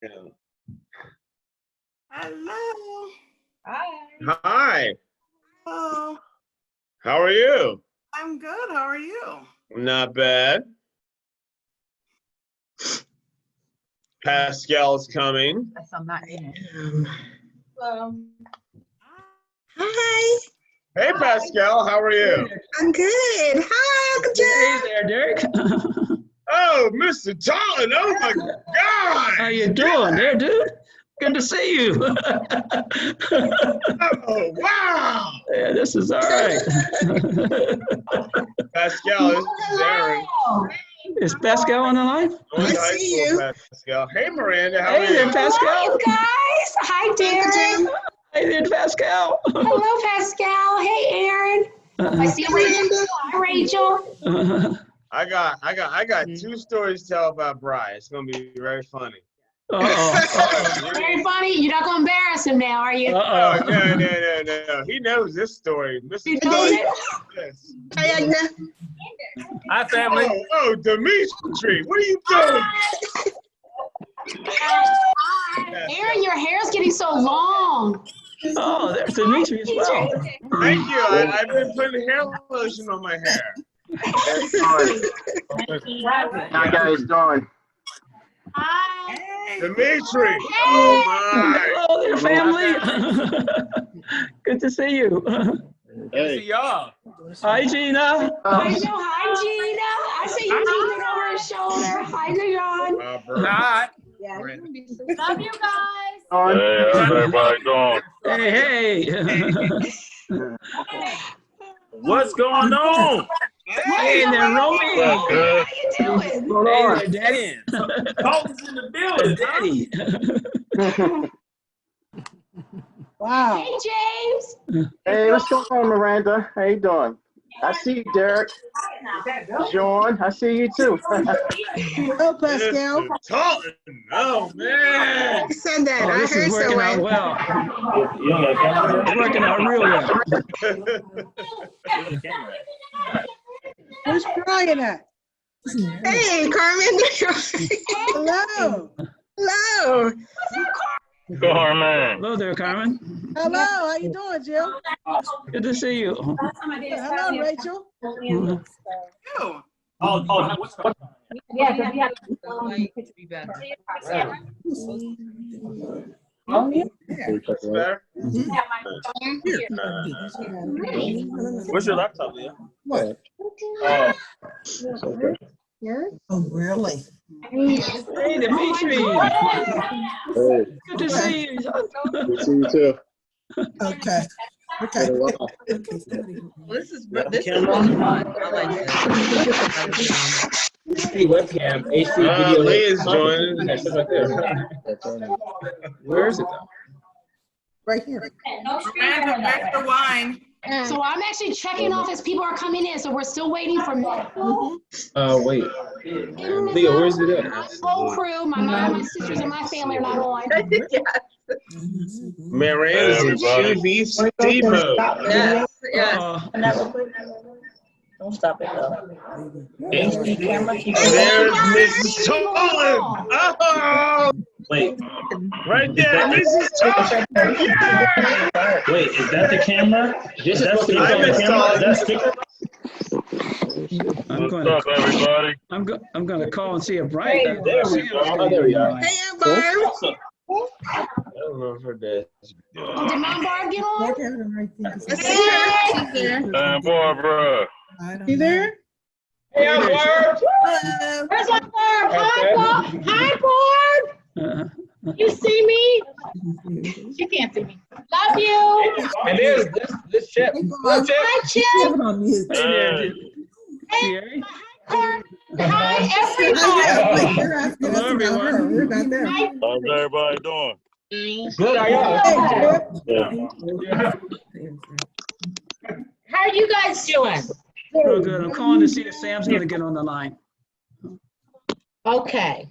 Yeah. Hello. Hi. Hi. Hello. How are you? I'm good. How are you? Not bad. Pascal's coming. Yes, I'm not in it. Hello. Hi, Hey, Pascal. How are you? I'm good. Hi, Uncle John. Hey there, Derek. Oh, Mr. Tolan. Oh my God. How you doing there, dude? Good to see you. Oh, wow. Yeah, this is all right. Pascal, this is Aaron. Is Pascal on the line? Going to I high see school, you. Pascal. Hey, Miranda. How are Hey there, you? Pascal. Hello, you guys. Hi, Uncle Darren. John. Hey there, Pascal. Hello, Pascal. Hey, Aaron. I see Rachel. Hi, Rachel. I got two stories to tell about Bri. It's gonna be very funny. Very funny. You're not going to embarrass him now, are you? Oh, no. He knows this story. You Mrs. know Tolan. it? Yes. Hi, Agna. Hi, family. Oh, Dimitri, what are you doing? Aaron, your hair's getting so long. Oh, there's Dimitri as well. Thank you. I've been putting hair lotion on my hair. How you guys doing? Hi. Hey. Dimitri, oh my. Hello there, family. Good to see you. Hey. Hi, Gina. Hi, Joe. Hi, Gina. I see you peeping over his shoulder. Hi, Dion. Hi. Love you guys. Hey, how's everybody doing? Hey. What's going on? Hey there, Romy. What's good? How you doing? Hey there, Daddy. Colton's in the building. Daddy. Wow. Hey, James. Hey, what's going on, Miranda? How you doing? I see you, Derek. John, I see you too. Oh, Pascal. Mr. Tolan, oh man. I said that. Oh, I this is heard working out someone. well. You don't got a camera? It's working out real well. Where's the camera at? Who's Brian at? Hey, Carmen. Hello. Hello. Carmen. Hello there, Carmen. Hello. How you doing, Jill? Good to see you. Hello, Rachel. You. What's Yeah, That's better? Where's your laptop, Leah? What? Oh, Oh, really? Hey, Dimitri. Hey, Good to see you. good to see you too. Okay. Okay. Been a while. this camera? Webcam, HD Leah's joining. Where is it though? Right here. Miranda, where's the wine? So I'm actually checking off as people are coming in. So we're still waiting for Wait. Leah, where's it at? my whole crew, my mom, my sisters, and my family are not on. Miranda's in Everybody. QVC mode. Don't stop it though. HD camera? There's Mrs. Tolan. Oh, Wait, right there, Mrs. Tolan. Yeah. wait, is that the camera? This is what I missed all Is that sticker? I'm gonna call and see if Brian. Hey, there we go. Oh, there we are. Hey, Barb. I don't know if her dad. Oh, did Mom Barb get on? I see her. And Barbara. You there? Hey, Barb. Hello. Where's my Barb? Hi, Barb. Hi, Barb. You see me? She can't see me. Love you. And there's this chip. Hi, Chip. Sherry. Hi, everybody. You're asking us Hello, about everyone. her. We're not there. How's everybody doing? Good, how y'all? Hey, How are you guys doing? Real good. I'm calling to see if Sam's gonna get on the line. Okay.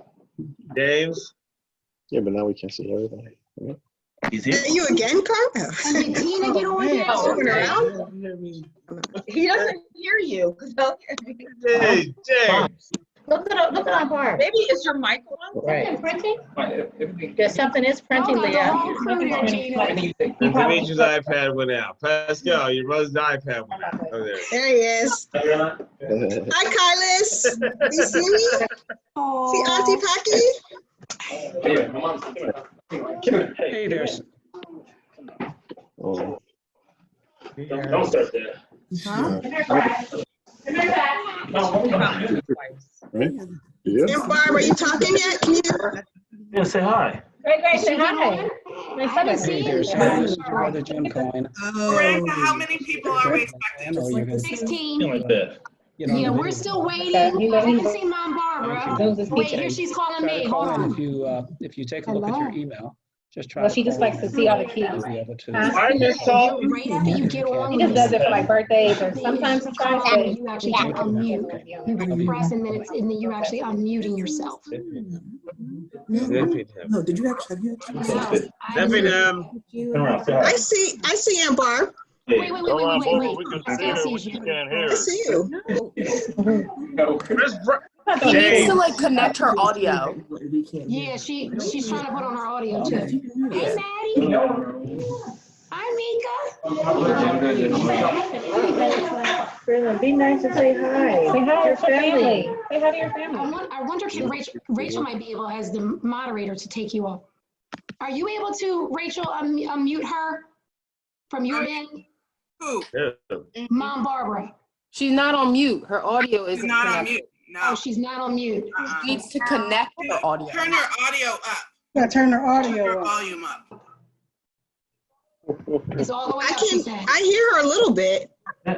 James. Yeah, but now we can't see everybody. Right? He's Are you again, Carmen? Did Tina get on yet? Moving around? He doesn't hear you. Hey, James. Look at our bar. Maybe is your mic on? Right. Printing? There's something is printing, Leah. Demetrius' iPad went out. Pascal, your brother's iPad went out. Oh, there. There he is. Hi, Carlos. You see me? See Auntie Packy? Hey there. Don't start there. And Barb, are you talking yet? Can you? Yeah, say hi. Great, say hi. Hey there, son. This is your brother Jim Cohen. Miranda, how many people are we expecting? Oh, you're gonna- 16. Like that. you know, Yeah, the we're video. still waiting. I haven't seen Mom Barbara. Wait, here she's calling Try me. to Hold call in on. if you take a look at your email, just try. Well, to she just call likes to in see all the and keys. you'll be able to- Huh? Hi, Miss Salt. Right after you get on. He just does it for like birthdays or sometimes he tries And to. you actually can unmute. You can press and then you're actually unmuting yourself. No, did you actually? Definitely, Turn around, say hi. I see Aunt Barb. Wait. Come on, Barbara, we can see her when you can't hear I her. see you. Miss She needs James. to like connect her audio. Yeah, she's trying to put on her audio too. Hey, Maddie. Hi, Mika. Be nice and say hi. Say hi to your family. Say hi to your family. I wonder can Rachel might be able as the moderator to take you off. Are you able to, Rachel, unmute her from your end? Who? Mom Barbara. She's not on mute. Her audio She's isn't not on connected. mute. No. Oh, she's not on mute. She needs to connect her audio. Turn your audio up. Yeah, turn her Turn audio your up. volume up. It's all the way I up, she can. said. I hear her a little bit.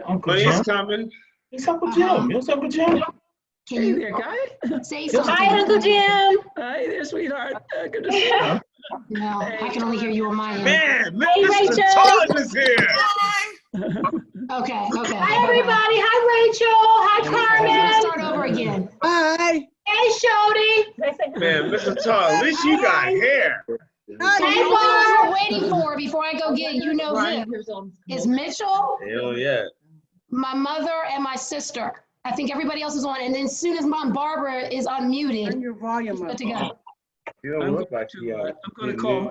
Uncle But he's Jim. coming. It's Uncle Jim. It's Uncle Jim. Can Hey you there, guy. say something? Hi, Uncle Jim. Hi there, sweetheart. Good to see you. No, I can only hear you on my end. Man, Hey, Mr. Rachel. Todd is here. Hi. Okay. Hi, everybody. Hi, Rachel. Hi, Let's Carmen. start over again. Hi. Hey, Shody. Man, Mr. Todd, at least you got hair. The only ones we're waiting for before I go get you know who is Mitchell, Hell yeah. my mother, and my sister. I think everybody else is on, and then as soon as Mom Barbara is unmuted, Turn your volume up. good to go. You don't look like you I'm gonna call.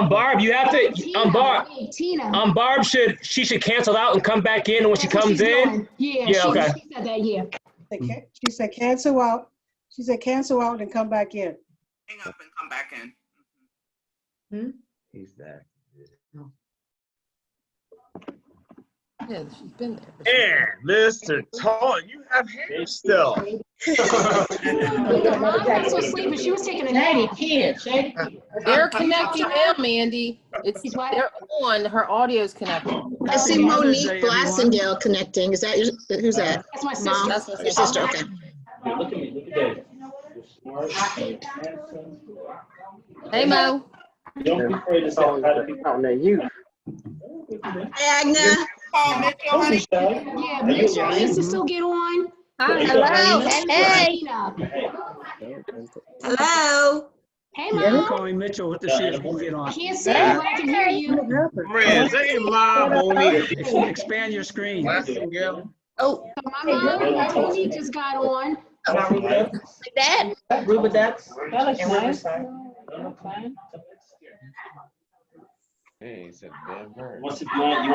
Barb, you have to. Tina, Barb. hey, Tina. Barb should cancel out and come back in when she That's what comes she's in. doing. Yeah, Yeah, okay. she said that, yeah. She said cancel out. She said cancel out and come back in. Hang up and come back in. He's that. Yeah, she's been there. And Mr. Todd, you have hair still. Mom was so sleeping, she was taking a nap. They're connecting now, Mandy. She's what? They're on. Her audio's connected. I see Monique Blassendale connecting. Is that who's that? That's my sister. Mom? That's my Your sister, okay. Look at me. Look at that. Hey, Mo. Don't be afraid to say hi to people. Out there, you. Hey, Agna. Oh, Mitchell, honey. Yeah, Mitchell needs to still get on. Hello. Hey. Hello. Hey, I'm Mom. calling Mitchell to see if we'll get on. Can't see you, but I can hear you. Man, say Mom, Monique. Expand your screen. Blassendale. Oh, My mom, Tony, just got on. That. Rubidex. Hey, he said damn bird. You want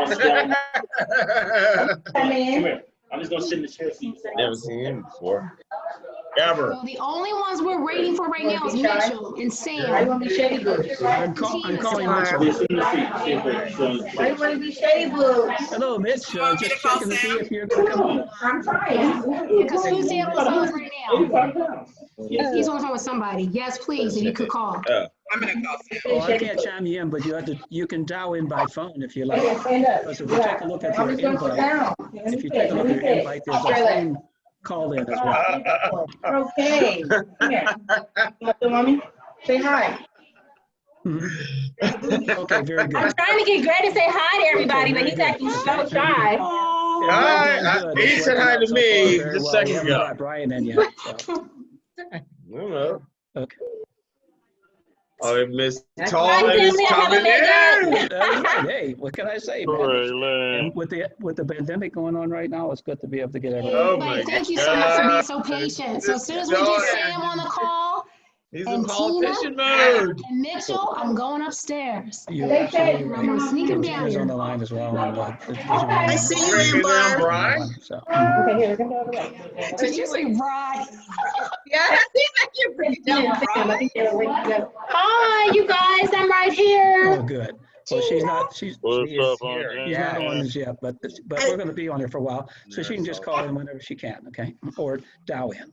to sit down? Come here. I'm just going to sit in the chair. Never seen him before. Ever. So the only ones we're waiting for right now is Mitchell and Sam. I'm calling Mitchell. I want to be Shady Blue. Hello, Mitch. Just checking to see if you're gonna come on. I'm trying. Because who's there on the phone right now? He's on the phone with somebody. Yes, please, if you could call. I'm gonna call Sam. Oh, I can't chime you in, but you can dial in by phone if you like. Stand up. Because if you take a look at your I'm just going to sit invite, down. if you take a look at your invite, there's a phone call in as well. Okay. Come here. Mommy, say hi. Okay, very good. I'm trying to get Greg to say hi to everybody, but he's acting so shy. Hi. He said hi to me just a second ago. Brian in yet. So. I don't know. Okay. Oh, Miss Tallman is coming in. That's right. Hey, what can I say, man? And with the pandemic going on right now, it's good to be able to get everybody. Oh my Everybody, thank you so much for being so God. patient. So as soon as we get Sam on the call, He's in and politician Tina mode. and Mitchell, I'm going upstairs. You're absolutely right. I'm sneaking down Tina's here. on the line as well. I see you, Bringing down Amber. Brian. So, Did you say right? Yeah, I think that you're pretty dumb, right? Hi, you guys, I'm right here. oh, good. Well, she's not She is here. she's not on Yeah. this yet, but we're going to be on here for a while, so she can just call in whenever she can, okay? Or dial in.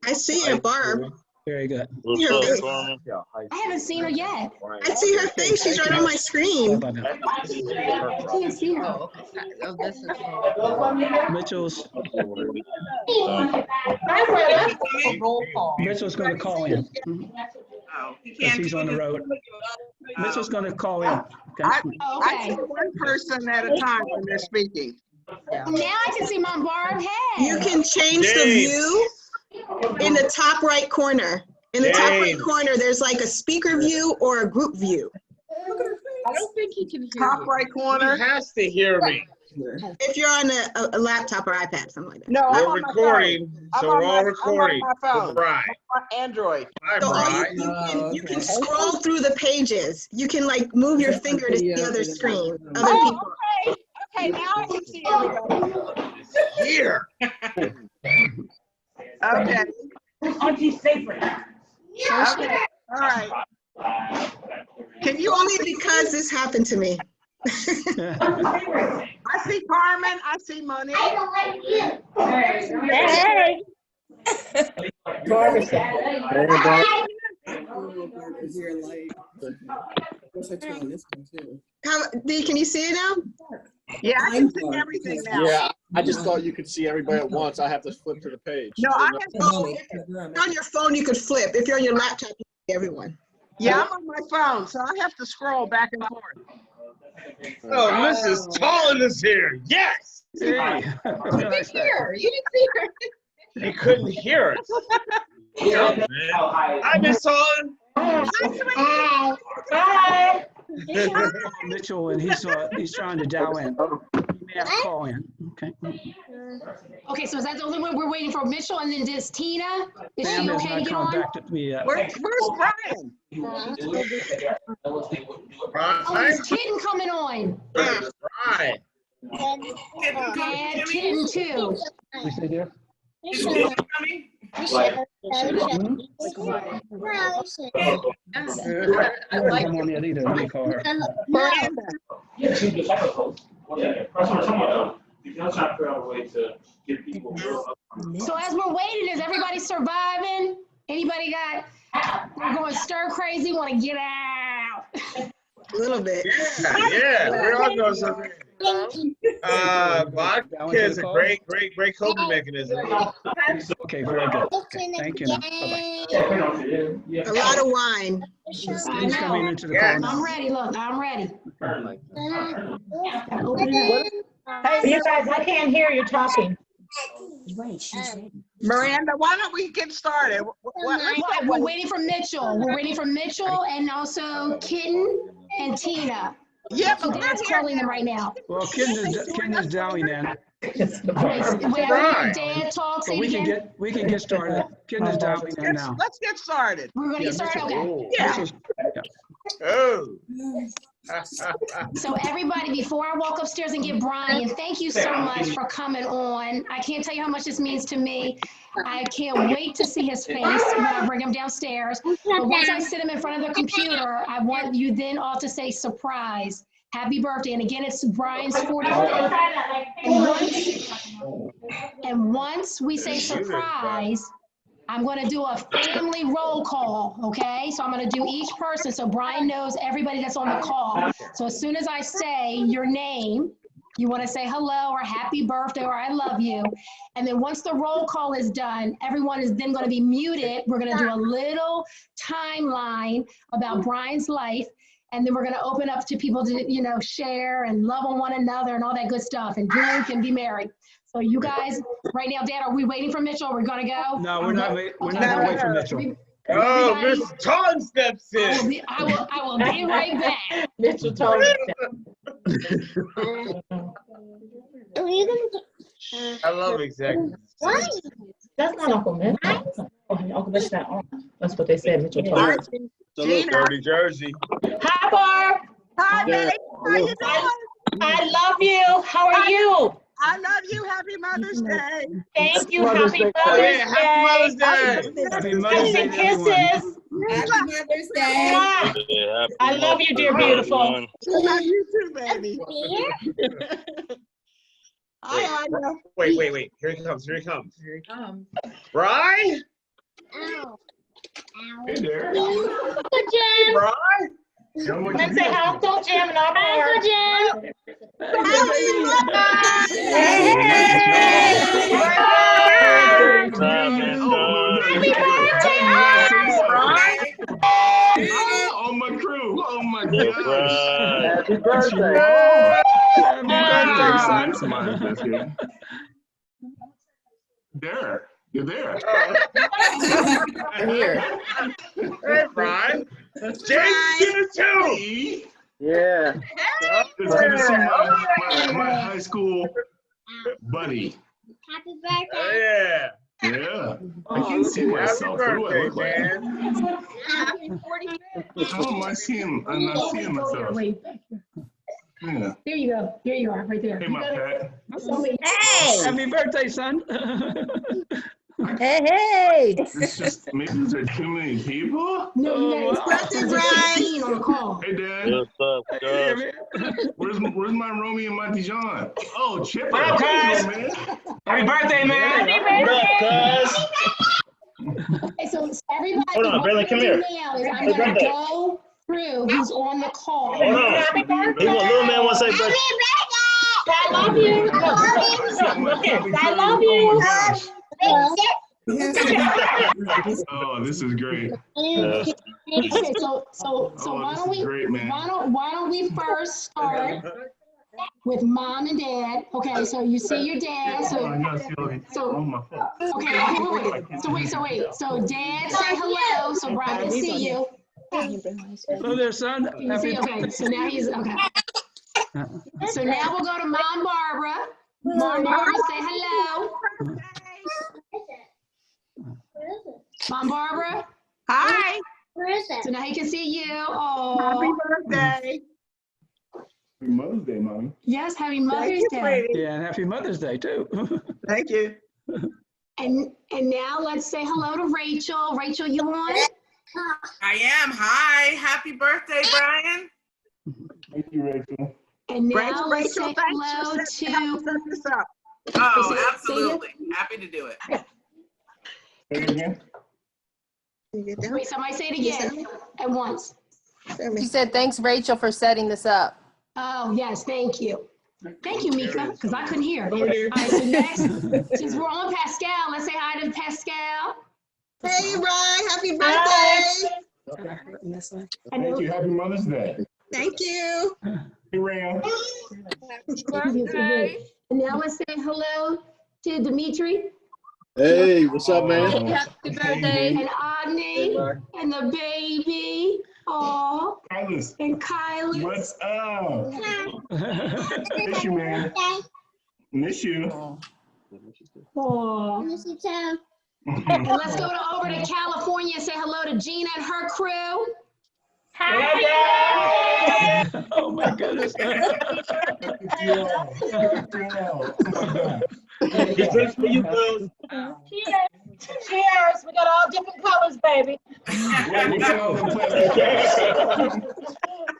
I see you, Barb. Very good. See her face. I haven't seen her yet. I see her face. She's right on my How screen. about now? I can't see her. Oh, this is. Mitchell's Roll call. Mitchell's going to call in. Oh, he Because can't he's do on the this. road. Mitchell's going to call in. Okay? Oh, I okay. see one person at a time when they're speaking. Now I can see Mom Barb. Hey. You can change the James. view in the top right corner. In the top right James. corner, there's like a speaker view or a group view. I don't think he can hear Top you. right He corner. has to hear me. If you're on a laptop or iPad, something like that. No, I'm We're on my phone. recording, I'm so on we're my- all I'm on recording. my phone. For Brian. On Android. Hi, So all Brian. you can scroll through the pages. You can like move your finger to see other screen, other Oh, people. okay. Okay, now I can see everybody. Here. Okay. Auntie Safer. Okay. All right. Can you Only because this happened to me. I see Carmen. I see Monique. Hey. Barbara said. Hey, Barb. Dee, can you see it now? Yeah, I can see everything now. Yeah, I just thought you could see everybody at once. I have to flip to the page. No, I can Oh, if you're on your phone, you could flip. If you're on your laptop, you can see everyone. Yeah, I'm on my phone, so I have to scroll back and forth. Oh, Mrs. Tallman is here. Yes. Hey. You didn't hear her. You didn't see her. He couldn't hear us. Yeah, man. Hi, Miss Tallman. Hi. Mitchell, and he's trying to dial in. You may have to call in. Okay. Okay, so is that the only one we're waiting for? Mitchell, and then just Tina? Is Sam she has okay to not get on? contacted me yet. Where's Brian? Oh, Brian. is Kitten coming on? Brian. And Kitten too. We say there? Is Mitchell coming? I like Come on yet either. Let me call her. Miranda. So as we're waiting, is everybody surviving? Anybody we're going stir crazy, want to get out? A little bit. Yeah, we're all going something. Vodka is a great coping mechanism. Okay, very good. Okay, thank you. Now. Bye-bye. A lot of wine. Who's coming into the Yes. call I'm now? ready, look, I'm ready. Hey, you guys, I can't hear you talking. Miranda, why don't we get started? We're waiting for Mitchell. We're waiting for Mitchell and also Kitten and Tina. Yeah, So but Dad's calling them right now. Well, Ken is dialing in. Whenever Dad talks, So we can get started. Ken is dialing in now. Let's get started. we're gonna get started, okay. Yeah. Oh. So everybody, before I walk upstairs and get Brian, thank you so much for coming on. I can't tell you how much this means to me. I can't wait to see his face when I bring him downstairs. But once I sit him in front of the computer, I want you then all to say surprise. Happy birthday. And again, it's Brian's 45th. And once we say surprise, I'm going to do a family roll call, okay? So I'm going to do each person so Brian knows everybody that's on the call. So as soon as I say your name, you want to say hello or happy birthday or I love you. And then once the roll call is done, everyone is then going to be muted. We're going to do a little timeline about Brian's life. And then we're going to open up to people to, share and love on one another and all that good stuff and drink and be merry. So you guys, right now, Dad, are we waiting for Mitchell? We're going to go? No, we're not going to wait for Mitchell. Oh, Mr. Taunton steps in. I will be right back. Mr. Tony. I love executive. That's not Uncle Mitch. Uncle Mitch not on. That's what they said, Mitchell Tony. Dirty Jersey. Hi, Barb. Hi, Yeah. baby. How you doing? I love you. How are you? I love you. Happy Mother's Day. Thank you. Mother's Happy Day. Oh, Mother's yeah, happy Mother's Day. Day. Happy Mother's Day Hugs to and everyone. kisses. Happy Mother's Day. Mwah. Yeah, happy I love you, dear Mother's Day, beautiful. everyone. I love you too, baby. Hi, Anya. Wait. Here he comes. Here he comes. Bri? Hey there. Uncle Jim. Bri? Let's say hi, Uncle Jim and our Uncle Jim. Happy birthday, Oh, my crew. Oh, my gosh. Happy birthday. Happy birthday, son. That's mine. That's good. There. You're there. I'm here. Hey, Bri. Jason too. Hey. Yeah. It's good to see my high school buddy. Happy birthday. Oh, yeah. Yeah. I can't see myself. What do I look like? man. How am I seeing? I'm not seeing myself. Wait. Yeah. There you go. There you are, right there. Hey, my pet. Hey. Happy birthday, son. Hey. It's just, maybe there's too many people? No, you got Birthday, Brian. on the call. Hey, Dad. What's up, guys? Where's my Romeo and my Dijon? Oh, Chipper. What up, There you guys? go, man. Happy birthday, man. What up, cuz? Okay, so everybody. Hold on, Brandon, come here. Now is I'm Hey, gonna Brandon. go through who's on the call. Hold on. Happy birthday. Little man wants to say birthday. I love you. I love you. Oh, this is great. Okay, so Oh, why this don't is we great, man. why don't we first start with mom and dad? Okay, so you see your dad. Oh, I gotta see all these So on my phone. okay, wait. So dad, say hello, so Brian can see you. Hello there, son. Happy Okay, so now he's okay. So now we'll go to Mom Barbara. Mom Barbara, say hello. Mom Barbara. Hi. So now he can see you. Oh, Happy birthday. Happy Mother's Day, Mommy. yes, happy Thank Mother's you, Day. sweetie. Yeah, and happy Mother's Day, too. Thank you. And now let's say hello to Rachel. Rachel, you on? I am. Hi. Happy birthday, Brian. Thank you, Rachel. And now let's Rachel, say thanks hello for setting this up. Oh, absolutely. Happy to do it. Say it again. Wait, somebody say it again at once. She said, thanks, Rachel, for setting this up. Oh, yes, thank you. Thank you, Mika, because I couldn't hear. All right, so next, since we're on Pascal, let's say hi to Pascal. Hey, Brian. Happy birthday. Thank you. Happy Mother's Day. Thank you. Hey, Ram. And now let's say hello to Dimitri. Hey, what's up, man? Happy birthday. And Agni, and the baby. Aw. Kylis. And Kylie. What's up? Miss you, man. Miss you. Aw. And let's go over to California and say hello to Gina and her crew. Hi. Oh, my goodness. Cheers for you, girls. Cheers. We got all different colors, baby.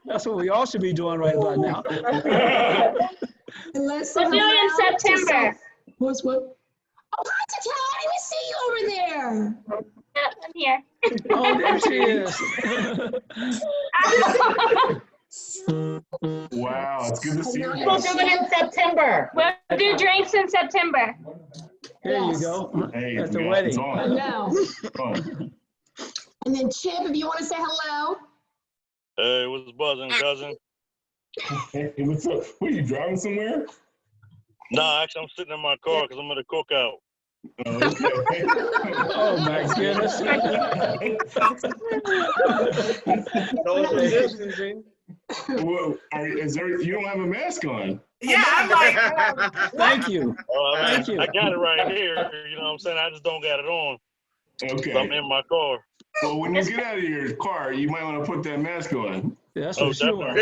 That's what we all should be doing right about now. And let's We'll do it in September. What's what? Oh, hi, Tatiana. I didn't see you over there. I'm here. Oh, there she is. Wow, it's good to see you. We'll do it in September. We'll do drinks in September. There you go. Hey, At the yeah, wedding. it's on. I know. It's on. And then Chip, if you want to say hello. Hey, what's buzzing, cousin? Hey, what's up? What, are you driving somewhere? Nah, actually, I'm sitting in my car because I'm at a cookout. Oh, my goodness. Social distancing. Well, you don't have a mask on. Yeah, I'm like, Thank you. Thank you. I got it right here. You know what I'm saying? I just don't got it on. Okay. I'm in my car. Well, when you get out of your car, you might want to put that mask on. That's Oh, for sure.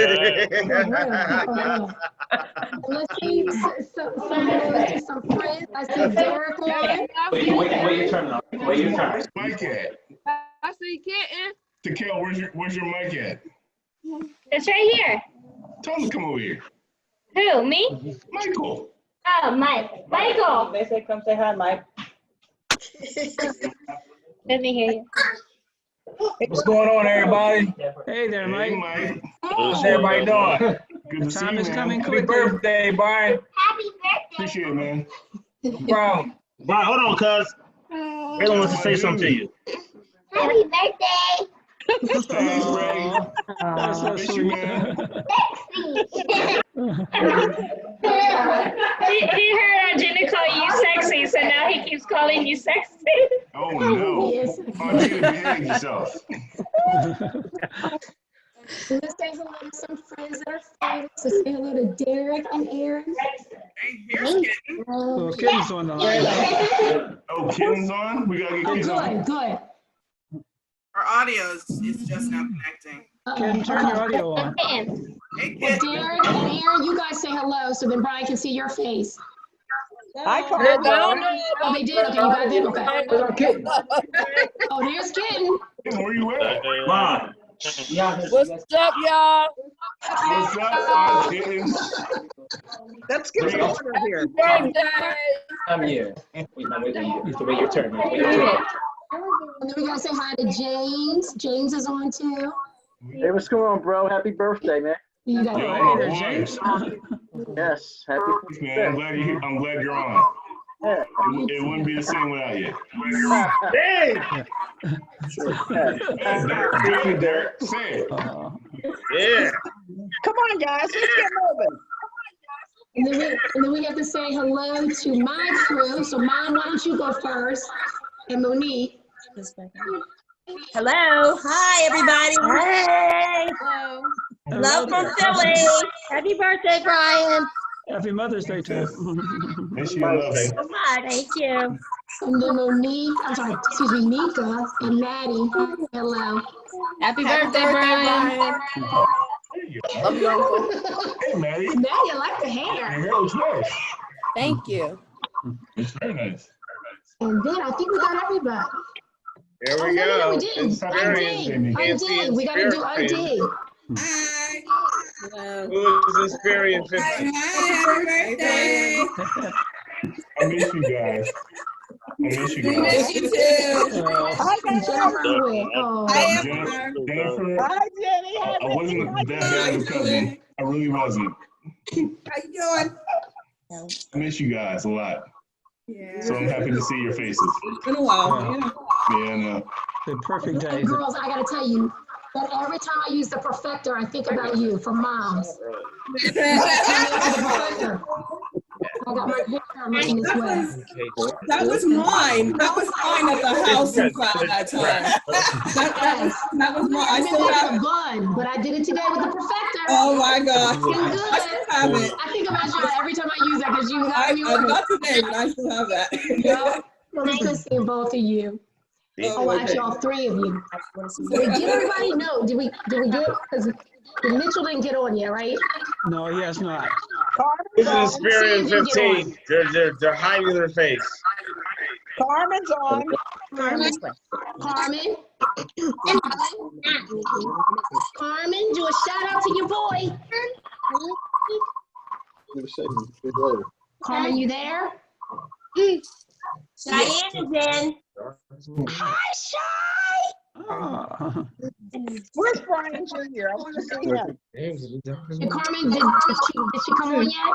Let's see some friends. I see Derek on. Wait your turn. Wait your turn. Where's Mike at? I see Kitten. Takel, where's your mic at? It's right here. Tell him to come over here. Who, me? Michael. Oh, Mike. Michael. They say come say hi, Mike. Let me hear you. What's going on, everybody? Hey there, Mike. Hey, Mike. How's everybody doing? Good to see Time you, is man. coming Happy quickly. birthday, Brian. Happy birthday. Appreciate it, man. Brian, Hold on, cuz. Taylor wants to say something to you. Happy birthday. Thanks, Ray. That's so Miss you, sweet. man. He heard Jenna call you sexy, so now he keeps calling you sexy. Oh, no. Yes. Oh, Gina, behave yourself. So let's say hello to some friends that are famous. So say hello to Derek and Aaron. hey, here's Kitten. Well, Kitty's on the line. Oh, Kitten's on? We got to get Oh, Kitten on. good. Our audio is just now connecting. Kitten, turn your audio on. Hey, Well, Kitten. Derek and Aaron, you guys say hello so then Brian can see your face. Hi, Oh, they did? Okay, you guys did? Okay. Kitten. Oh, there's Kitten. Kitten, where you at? Mom. What's up, y'all? What's up, Kitten? Let's get some order here. I'm here. Wait, no, wait, you have to wait your turn. Wait your turn. And then we gotta say hi to James. James is on too. Hey, what's going on, bro? Happy birthday, man. You got Yo, Hey there, boy. James. Yes, happy Man, birthday. I'm glad you're on. Yeah. It wouldn't be the same without you. Hey! Hey, Derek, say it. Yeah. Come on, guys, let's get moving. And then we have to say hello to my crew. So Mom, why don't you go first? And Monique. Hello. Hi, everybody. Hey. Hello. Love from Philly. Happy birthday, Brian. Happy Mother's Day, too. Miss you, love you. Hi, thank you. And then Monique, I'm sorry, excuse me, Mika and Maddie. Hello. Happy birthday, Brian. There you go. Love you, Uncle. Hey, Maddie. Maddie, I like the Your hair. hair looks nice. Thank you. It's very nice. And then I think we got everybody. Here Oh, we no, go. we didn't. Experience. Undine. We gotta do Undine. Hi. Who is Experience 15? Happy birthday. I miss you guys. I miss you We guys. miss you too. Jennifer Wick. Oh. Hi, Jennifer, Hi, Jenny. I wasn't that bad of a cousin. I really wasn't. How you doing? I miss you guys a lot. Yeah. So I'm happy to see your faces. It's been a while. Yeah. Yeah, I know. The perfect day. And girls, I gotta tell you that every time I use the perfector, I think about you for moms. I got my hair looking this way. That was mine. That was mine at the house inside that time. That was mine. I still have a bun, but I did it today with the perfector. Oh my gosh. It's good. I still have it. I think about you every time I use that because you have me with Not today, but I still have that. Yep. Well, it's good seeing both of you. Oh, actually, all three of you. Did everybody know? Did we get? Because Mitchell didn't get on yet, right? No, he has not. This is Experience 15. They're hiding their face. Carmen's on. Carmen. Carmen. Carmen, do a shout out to your boy. Carmen, you there? Diane is in. Hi, Shy. Oh. Where's Brian Jr.? I want to see him. And Carmen, did she come on yet?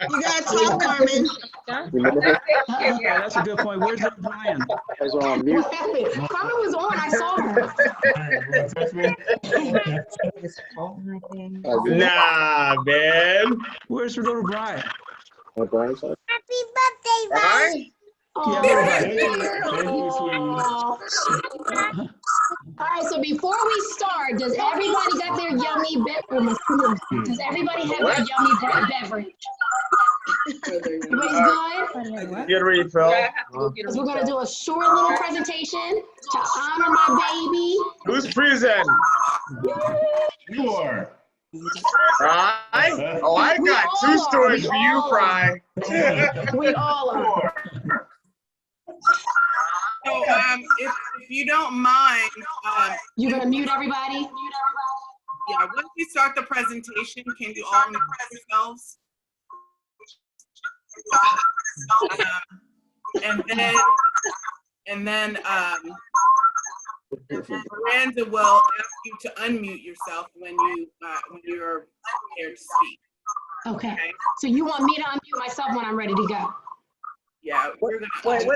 You gotta talk, Carmen. Yeah, that's a good point. Where's little Brian? Carmen was on. I saw her. Nah, man. Where's little Brian? On Brian's side. Happy birthday, Right? Yeah, All right, so before we start, does everybody got their yummy beverage? Does everybody have their yummy beverage? Everybody's good? Get a refill. Because we're gonna do a short little presentation to honor my baby. Who's presenting? You are. Fry? Oh, I got two stories for you, Fry. We all are. So, if you don't mind, you're gonna mute everybody? Yeah, once we start the presentation, can you all mute yourselves? And then Miranda will ask you to unmute yourself when you're prepared to speak. Okay. So you want me to unmute myself when I'm ready to go? Yeah, we're gonna. Wait,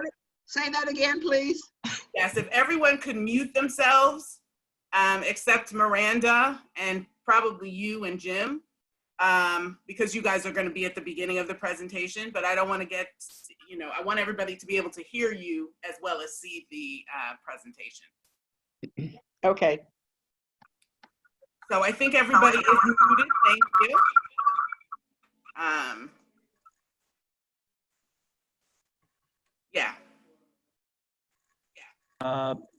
say that again, please. Yes, if everyone could mute themselves, except Miranda and probably you and Jim, because you guys are going to be at the beginning of the presentation, but I don't want to get, I want everybody to be able to hear you as well as see the presentation. Okay. So I think everybody is muted. Thank you. Yeah.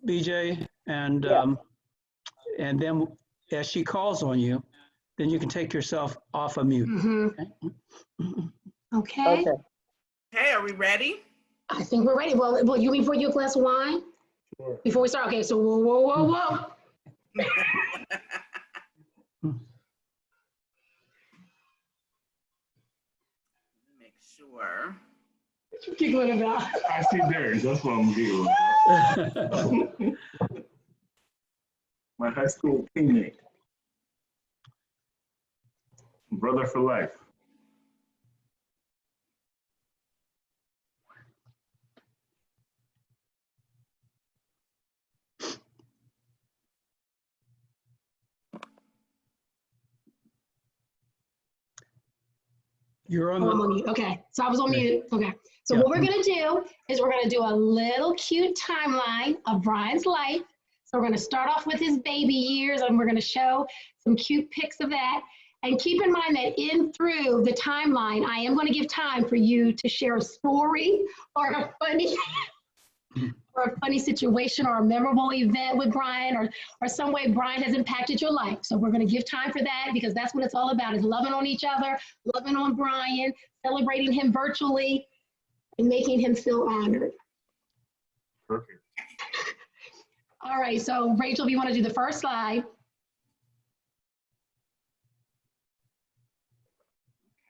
BJ, and then as she calls on you, then you can take yourself off of mute. Okay. Okay, are we ready? I think we're ready. Well, you before you a glass of wine? Sure. Before we start, okay, so whoa. Make sure. What you giggling about? I see Derek, that's what I'm giggling about. My high school teammate. Brother for life. You're on mute. Okay, so I was on mute. Okay, so what we're gonna do is we're gonna do a little cute timeline of Brian's life. So we're gonna start off with his baby years, and we're gonna show some cute pics of that. And keep in mind that through the timeline, I am gonna give time for you to share a story or a funny situation or a memorable event with Brian or some way Brian has impacted your life. So we're going to give time for that because that's what it's all about, is loving on each other, loving on Brian, celebrating him virtually, and making him feel honored. Perfect. All right, so Rachel, if you want to do the first slide.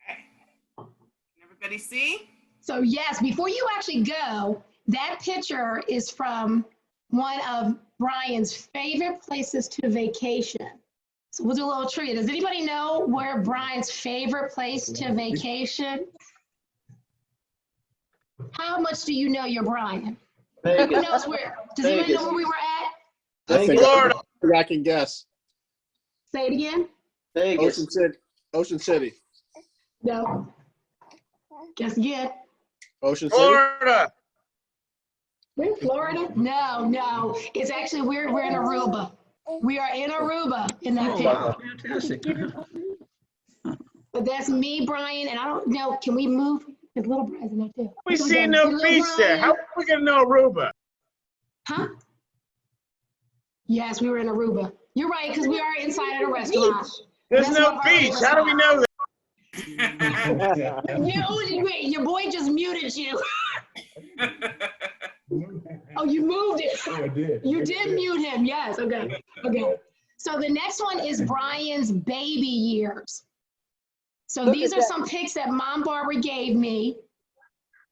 Okay. Can everybody see? So yes, before you actually go, that picture is from one of Brian's favorite places to vacation. So we'll do a little trivia. Does anybody know where Brian's favorite place to vacation? How much do you know you're Brian? Who knows where? Does anybody know where we were at? Florida. I can guess. Say it again. Vegas. Ocean City. No. Guess again. Ocean City. Florida. We're in Florida? No. It's actually, we're in Aruba. We are in Aruba in that picture. Fantastic. But that's me, Brian, and I don't know, can we move? Because little Brian's in there too. We see no beach there. How are we gonna know Aruba? Huh? Yes, we were in Aruba. You're right, because we are inside of a restaurant. There's no beach. How do we know that? Your boy just muted you. Oh, you moved it. Oh, I did. You did mute him. Yes. Okay. So the next one is Brian's baby years. So these are some pics that Mom Barbara gave me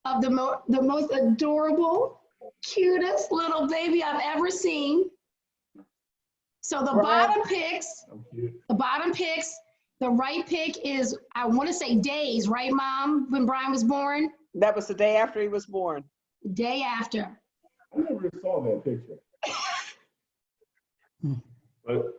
of the most adorable, cutest little baby I've ever seen. So the bottom pics, the right pic is, I want to say days, right, Mom, when Brian was born? That was the day after he was born. Day after. I never saw that picture. But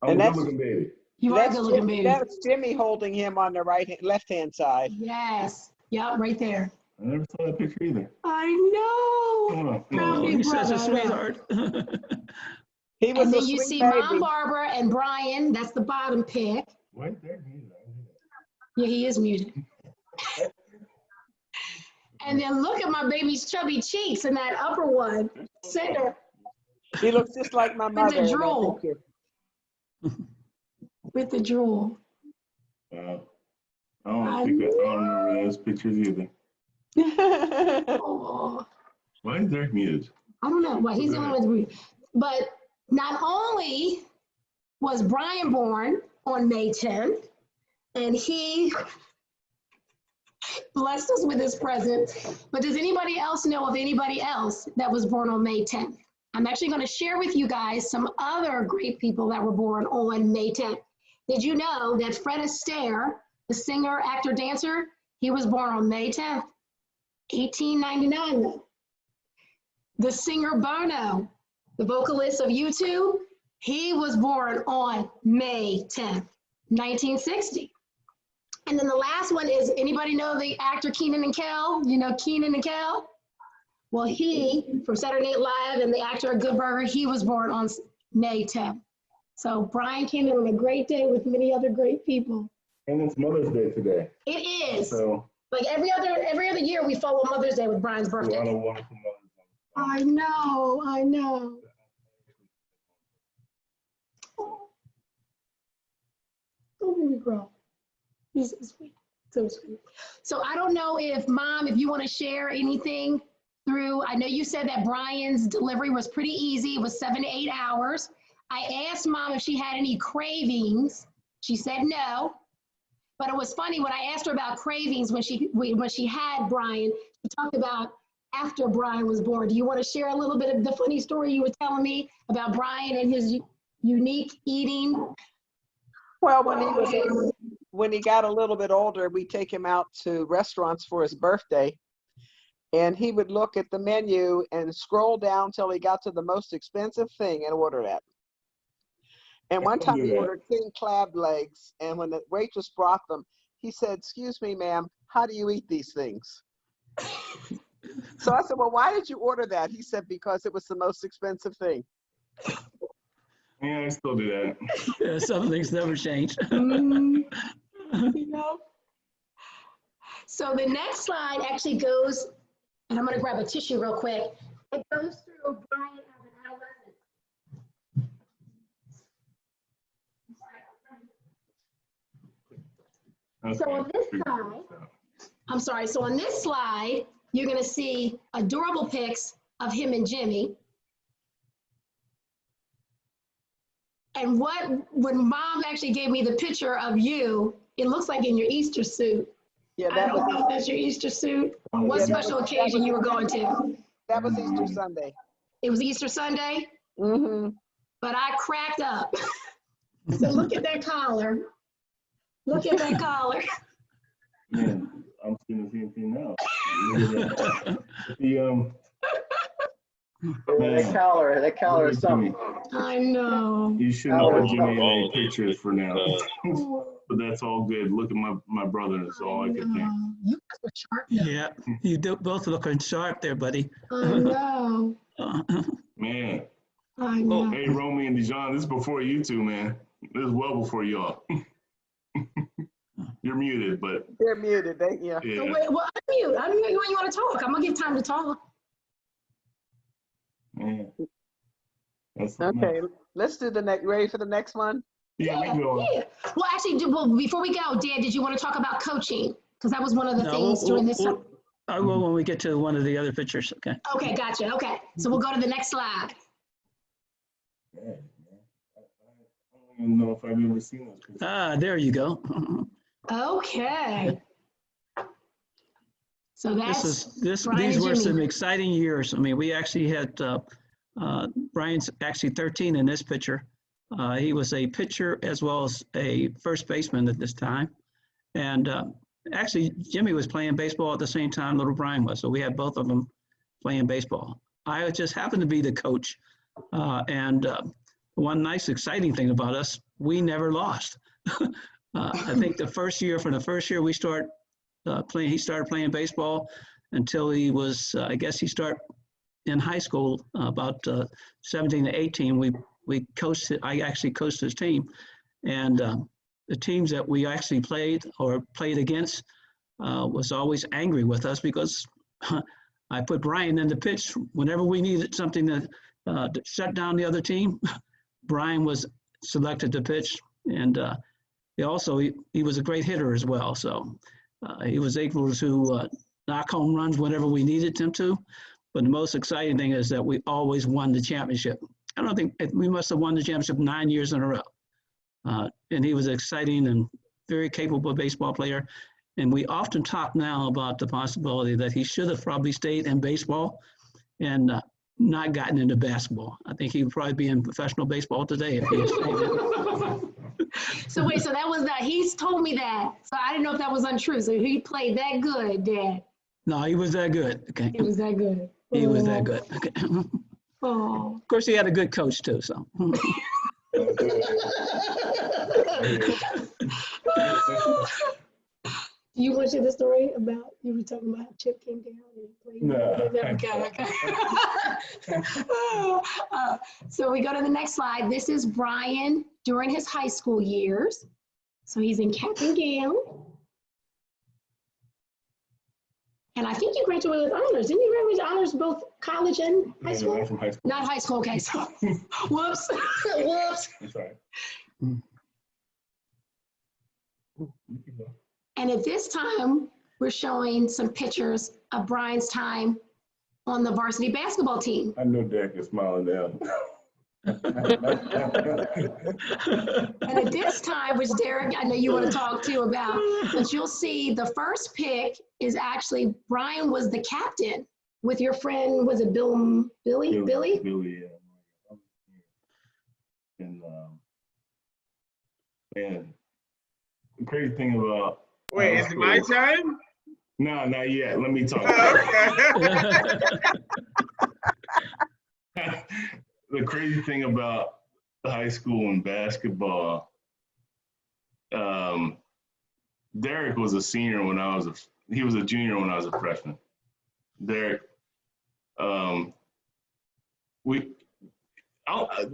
I'm And a that's- good-looking baby. You are a good looking baby. That's Jimmy holding him on the left-hand side. Yes. Yep, right there. I never saw that picture either. I know. Oh, Proud big He's such brother, a I know. sweetheart. He was And a then you sweet see baby. Mom Barbara and Brian. That's the bottom pick. Why is there music? Yeah, he is muted. And then look at my baby's chubby cheeks in that upper one. Center He looks just like my mother. with in the that drool. picture. With the drool. Wow. I don't remember those pictures either. Oh, Why is there music? I don't know. Well, he's the only one with the But not only was Brian born on May 10th, and he blessed us with his present, but does anybody else know of anybody else that was born on May 10th? I'm actually going to share with you guys some other great people that were born on May 10th. Did you know that Fred Astaire, the singer, actor, dancer, he was born on May 10th, 1899. The singer Bono, the vocalist of U2, he was born on May 10th, 1960. And then the last one is, anybody know the actor Kenan and Kel? You know Kenan and Kel? Well, he, from Saturday Night Live and the actor of Good Burger, he was born on May 10th. So Brian came in on a great day with many other great people. And it's Mother's Day today. It is. So Like every other year, we follow Mother's Day with Brian's a birthday. lot of wonderful mothers. I know, I know. Oh, baby girl. He's so sweet, so sweet. So I don't know if Mom, if you want to share anything through, I know you said that Brian's delivery was pretty easy. It was 7 to 8 hours. I asked Mom if she had any cravings. She said no. But it was funny when I asked her about cravings when she had Brian, she talked about after Brian was born. Do you want to share a little bit of the funny story you were telling me about Brian and his unique eating? Well, when he got a little bit older, we take him out to restaurants for his birthday, and he would look at the menu and scroll down till he got to the most expensive thing and order that. And one time he ordered king crab legs, and when the waitress brought them, he said, "Excuse me, ma'am, how do you eat these things?" So I said, "Well, why did you order that?" He said, "Because it was the most expensive thing." Yeah, I still do that. Yeah, some things never change. You know? So the next slide actually goes, and I'm going to grab a tissue real quick. It goes through Brian as an adolescent. So on this side, I'm sorry, so on this slide, you're going to see adorable pics of him and Jimmy. And when Mom actually gave me the picture of you, it looks like in your Easter suit. Yeah, I don't know if that's your Easter suit or what special occasion you were going to. That was Easter Sunday. It was Easter Sunday? Mm-hmm. But I cracked up. So look at that collar. Look at that collar. Yeah, I'm seeing the same thing now. That collar is something. I know. You shouldn't put Jimmy in any pictures for now. But that's all good. Look at my brother. That's all I can think. You guys were sharp now. Yeah, you both looking sharp there, buddy. I know. Man. I know. Hey, Romy and Dijon, this is before you two, man. This is well before y'all. You're muted, but. They're muted, yeah. Yeah. Wait, well, unmute. Unmute when you want to talk. I'm going to give time to talk. Man. Okay, let's do the next. Ready for the next one? Yeah, we can go on. Yeah. Well, actually, before we go, Dad, did you want to talk about coaching? Because that was one of the things during this time. I will when we get to one of the other pictures, okay? Okay, gotcha. Okay, so we'll go to the next slide. I don't even know if I've ever seen this picture. Ah, there you go. Okay. So that's these Brian were Jimmy. some exciting years. I mean, we actually had Brian's actually 13 in this picture. He was a pitcher as well as a first baseman at this time. And actually, Jimmy was playing baseball at the same time little Brian was. So we had both of them playing baseball. I just happened to be the coach. One nice exciting thing about us, we never lost. I think from the first year we start playing. He started playing baseball until he was, I guess he started in high school about 17 to 18. We coached. I actually coached his team, and the teams that we actually played or played against was always angry with us because I put Brian in the pitch whenever we needed something to shut down the other team. Brian was selected to pitch, and he was a great hitter as well. So he was able to knock home runs whenever we needed him to. But the most exciting thing is that we always won the championship. I don't think we must have won the championship 9 years in a row. And he was an exciting and very capable baseball player. And we often talk now about the possibility that he should have probably stayed in baseball and not gotten into basketball. I think he would probably be in professional baseball today if he had stayed in. So wait, so that was that. He's told me that. So I didn't know if that was untrue. So he played that good, Dad. No, he was that good. Okay. He was that good. He was that good. Okay. Oh. Of course, he had a good coach too. So. You want to share the story about, you were talking about how Chip came down and played? No. Okay. So we go to the next slide. This is Brian during his high school years. So he's in cap and gown. And I think you graduated with honors. Didn't you graduate with honors both college and high school? From high school. Not high school, okay. So, whoops, whoops. I'm sorry. And at this time, we're showing some pictures of Brian's time on the varsity basketball team. I know Derek is smiling down. And at this time, which Derek, I know you want to talk too about, but you'll see the first pic is actually Brian was the captain with your friend, was it Billy? Billy, yeah. And man, the crazy thing about Wait, is it my time? No, not yet. Let me talk. The crazy thing about high school and basketball, Derek was a senior when he was a junior when I was a freshman. Derek,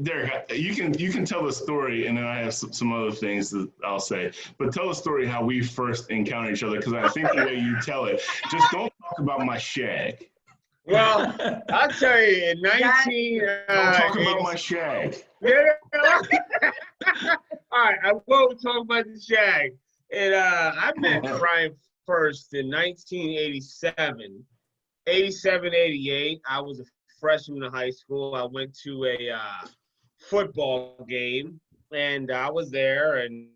Derek, you can tell the story, and then I have some other things that I'll say. But tell the story how we first encountered each other, because I think the way you tell it, just don't talk about my shag. Well, I'll tell you, in 19... don't talk about my shag. All right, I won't talk about the shag. And I met Brian first in 1987. 87, 88, I was a freshman in high school. I went to a football game, and I was there, and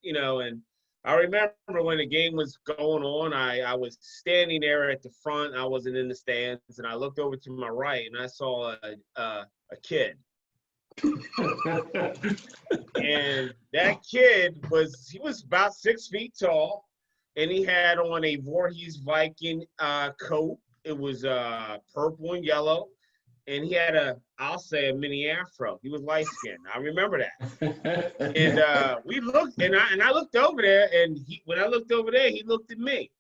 you know, and I remember when the game was going on, I was standing there at the front. I wasn't in the stands, and I looked over to my right, and I saw a kid. And that kid was about 6 feet tall, and he had on a Voorhees Viking coat. It was purple and yellow, and he had a mini afro. He was light skinned. I remember that. And we looked, and I looked over there, and when I looked over there, he looked at me.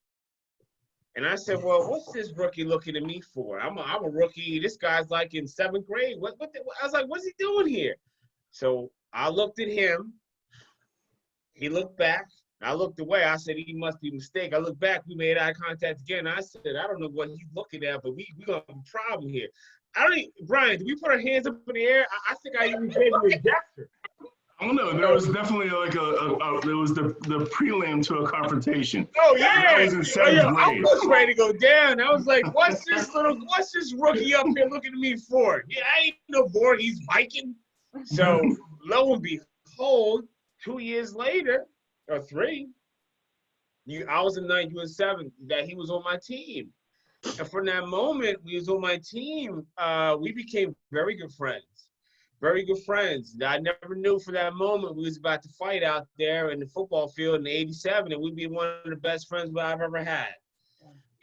And I said, "Well, what's this rookie looking at me for? I'm a rookie. This guy's like in 7th grade. I was like, what's he doing here?" So I looked at him. He looked back. I looked away. I said, "He must be mistaken." I looked back. We made eye contact again. I said, "I don't know what he's looking at, but we're going to have a problem here." Brian, did we put our hands up in the air? I think I even gave him a gesture. I don't know. There was definitely like there was the prelim to a confrontation. Oh yeah, I was in 7th grade. I was ready to go down. I was like, what's this rookie up here looking at me for? Yeah, I ain't no Voorhees Viking. So lo and behold, 2 years later, or 3, I was in 9th, you were in 7th, that he was on my team. And from that moment, we was on my team, we became very good friends. Very good friends. I never knew for that moment we was about to fight out there in the football field in '87, and we'd be one of the best friends I've ever had.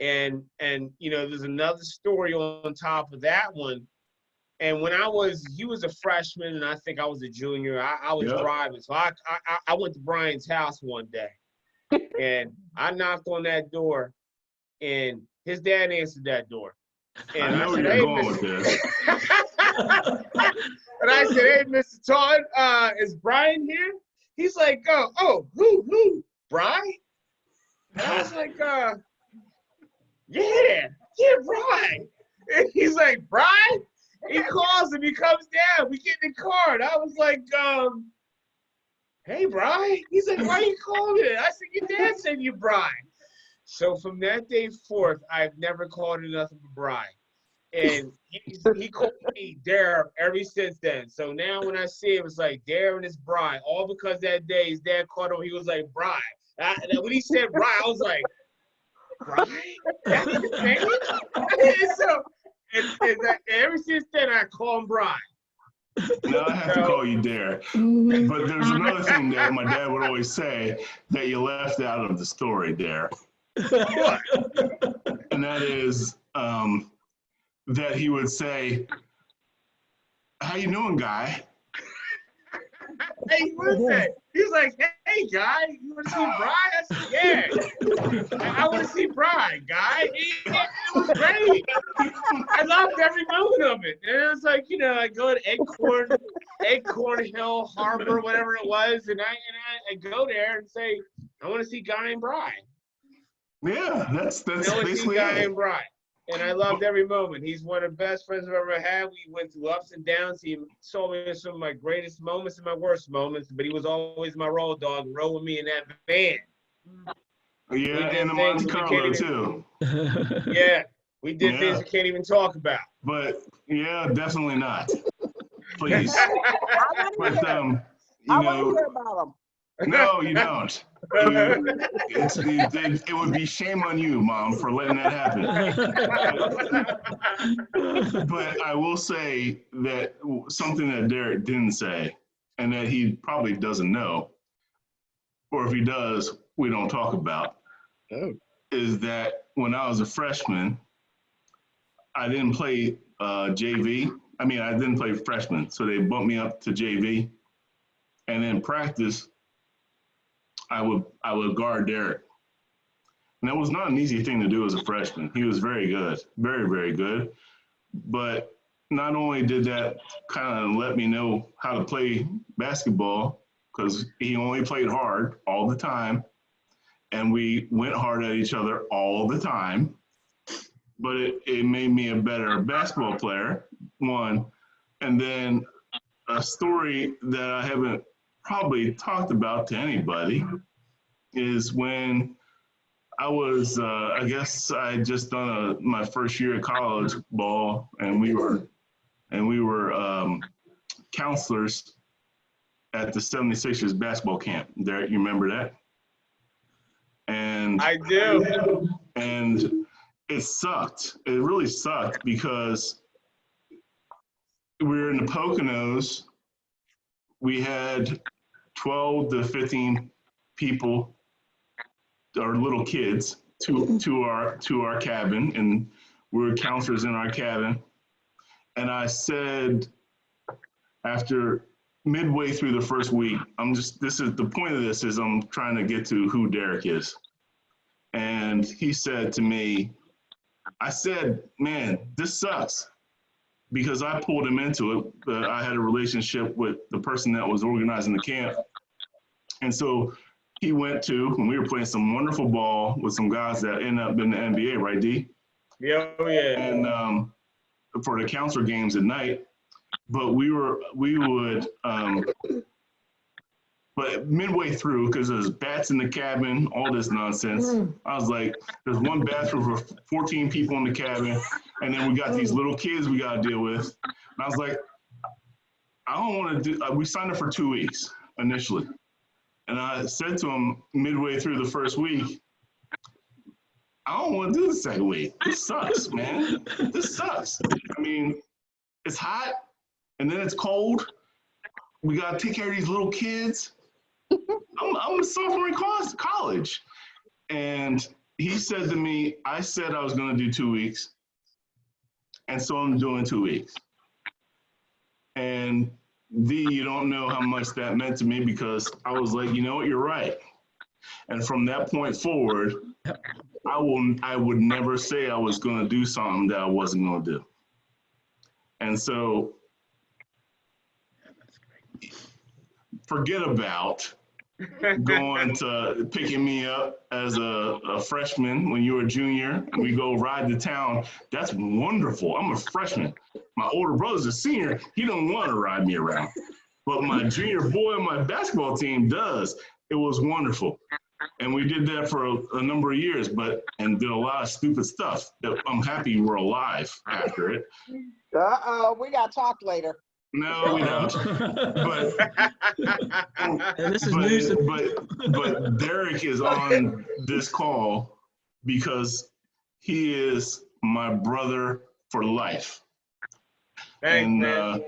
And you know, there's another story on top of that one. And when he was a freshman, and I think I was a junior. I was driving, so I went to Brian's house one day, And I knocked on that door, and his dad answered that door. And I know said, where "Hey, you're going with this. And I said, "Hey, Mr. Todd, is Brian here?" He's like, "Oh, who, Brian?" And I was like, yeah, Brian." And he's like, "Brian?" He calls him, he comes down, we get in the car. And I was like, "Hey, Brian." He's like, "Why are you calling it?" I said, "Your dad said you're Brian." So from that day forth, I've never called him nothing but Brian. And he called me Darren ever since then. So now when I see him, it's like Darren is Brian. All because that day his dad called him, he was like, "Brian." And when he said Brian, I was like, "Brian? That's his name?" So, and ever since then, I call him Brian. Now I have to call you Dare. But there's another thing that my dad would always say that you left out of the story, Dare. What? And that is that he would say, "How you doing, guy?" Hey, listen. He's like, "Hey, guy, you want to see Brian?" I said, "Yeah, I want to see Brian, guy." It was great. I loved every moment of it. And it was like, I go to Acorn Hill Harbor, whatever it was, and I go there and say, "I want to see Guy and Brian." Yeah, that's I want to see basically Guy it. and Brian. And I loved every moment. He's one of the best friends I've ever had. We went through ups and downs. He saw me in some of my greatest moments and my worst moments, but he was always my road dog, rode with me in that van. Yeah, and the Monte Carlo too. Yeah, we did things we can't even talk about. But yeah, definitely not. Please. I want to hear about them. No, you don't. It would be shame on you, Mom, for letting that happen. But I will say that something that Derek didn't say, and that he probably doesn't know, or if he does, we don't talk about, is that when I was a freshman, I didn't play JV. I mean, I didn't play freshman, so they bumped me up to JV. And in practice, I would guard Derek. And that was not an easy thing to do as a freshman. He was very good, very, very good. But not only did that kind of let me know how to play basketball, because he only played hard all the time, and we went hard at each other all the time, but it made me a better basketball player, one. And then a story that I haven't probably talked about to anybody is when I was, I guess I had just done my first year of college ball, and we were counselors at the 76ers basketball camp. Derek, you remember that? And I do. And it sucked. It really sucked because we were in the Poconos. We had 12 to 15 people, or little kids, to our cabin, and we were counselors in our cabin. And I said, after midway through the first week, this is the point of this is I'm trying to get to who Derek is. And he said to me, I said, "Man, this sucks," because I pulled him into it. I had a relationship with the person that was organizing the camp. And so he went to, and we were playing some wonderful ball with some guys that ended up in the NBA, right, D? Yeah, yeah. And for the counselor games at night. But but midway through, because there's bats in the cabin, all this nonsense, I was like, there's one bathroom for 14 people in the cabin, and then we got these little kids we got to deal with. And I was like, I don't want to do, we signed up for 2 weeks initially. And I said to him midway through the first week, I don't want to do the second week. This sucks, man. This sucks. I mean, it's hot, and then it's cold. We got to take care of these little kids. I'm a sophomore in college. And he said to me, I said I was going to do 2 weeks. And so I'm doing 2 weeks. And D, you don't know how much that meant to me, because I was like, you know what, you're right. And from that point forward, I would never say I was going to do something that I wasn't going to do. And so forget about going to picking me up as a freshman when you were a junior and we go ride to town. That's wonderful. I'm a freshman. My older brother's a senior. He don't want to ride me around. But my junior boy on my basketball team does. It was wonderful. And we did that for a number of years, and did a lot of stupid stuff that I'm happy we're alive after it. Uh-oh, we got to talk later. No, we don't. But Derek is on this call because he is my brother for life. Thanks, and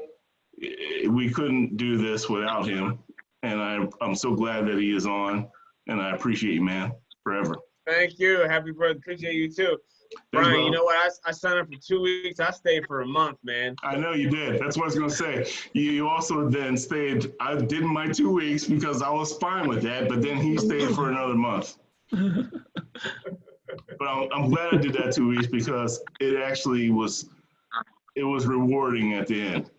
we couldn't do this without him. And I'm so glad that he is on, and I appreciate you, man, forever. Thank you. Happy birthday. Appreciate you too. Thanks, Brian, bro. you know what? I signed up for 2 weeks. I stayed for a month, man. I know you did. That's what I was going to say. You also then stayed. I did my 2 weeks because I was fine with that, but then he stayed for another month. But I'm glad I did that 2 weeks because it actually was rewarding at the end.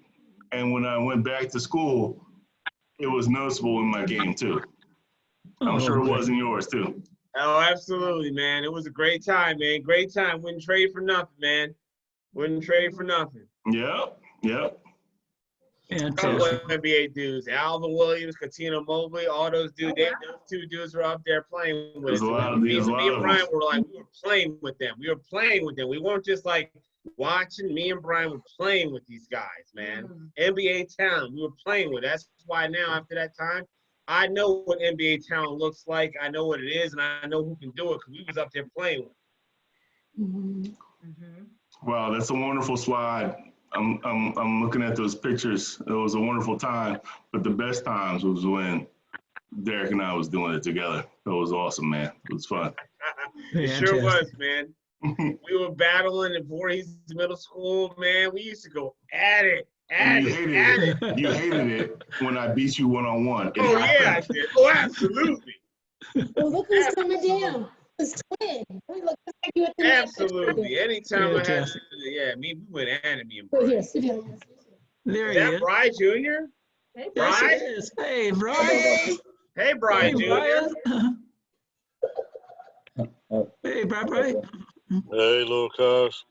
And when I went back to school, it was noticeable in my game too. I'm sure it was in yours too. Oh, absolutely, man. It was a great time, man. Great time. Wouldn't trade for nothing, man. Wouldn't trade for nothing. Yep. And NBA dudes, Alvin Williams, Katina Mobley, all those dudes. Those two dudes were up there playing with us. Me and Brian were like, we were playing with them. We were playing with them. We weren't just like watching. Me and Brian were playing with these guys, man. NBA talent, we were playing with. That's why now, after that time, I know what NBA talent looks like. I know what it is, and I know who can do it because we was up there playing with. Wow, that's a wonderful slide. I'm looking at those pictures. It was a wonderful time, but the best times was when Derek and I was doing it together. It was awesome, man. It was fun. It sure was, man. We were battling in Voorhees Middle School, man. We used to go at it. You hated it when I beat you one-on-one. Oh, yeah, I did. Oh, absolutely. Well, look who's coming down. It's twin. We look just like you at the Absolutely. Anytime I had, we went at it, me and Brian. Here, sit here. There Is he that is. Brian Jr.? Hey, Yes, Brian? it is. Hey, Brian. Hey, Brian Jr. Hey, Brian. Hey, little cuz.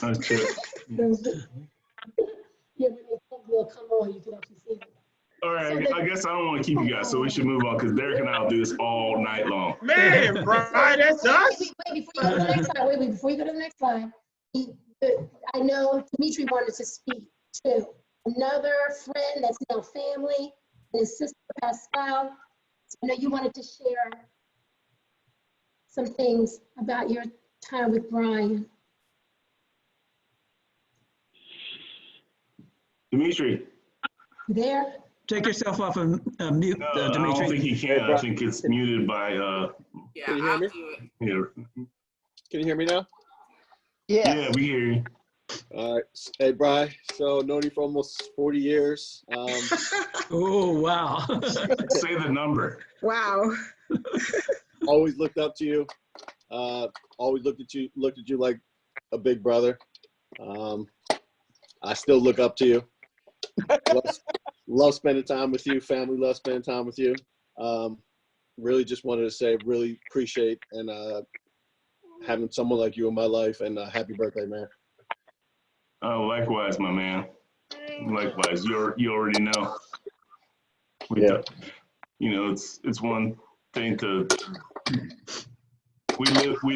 That's Chip. Yeah, when will come on, you can actually see it. All right, I guess I don't want to keep you guys, so we should move on because Derek and I will do this all night long. Man, Brian, that's us. Wait, before you go to the next slide, before you go to the next slide, I know Dimitri wanted to speak to another friend that's now family, and his sister Pascal. So I know you wanted to share some things about your time with Brian. Dimitri. You there? Take yourself off of mute, No, I Dimitri. don't think he can. I think it's muted by, Yeah, I'll do it. here. Can you hear me now? Yeah, we hear you. All right. Hey, Brian. So, known you for almost 40 years. Oh, wow. Say the number. Wow. Always looked up to you. Always looked at you like a big brother. I still look up to you. Love spending time with you. Family love spending time with you. Really just wanted to say really appreciate and having someone like you in my life, and happy birthday, man. Oh, likewise, my man. Likewise. You already know. You know, it's one thing to we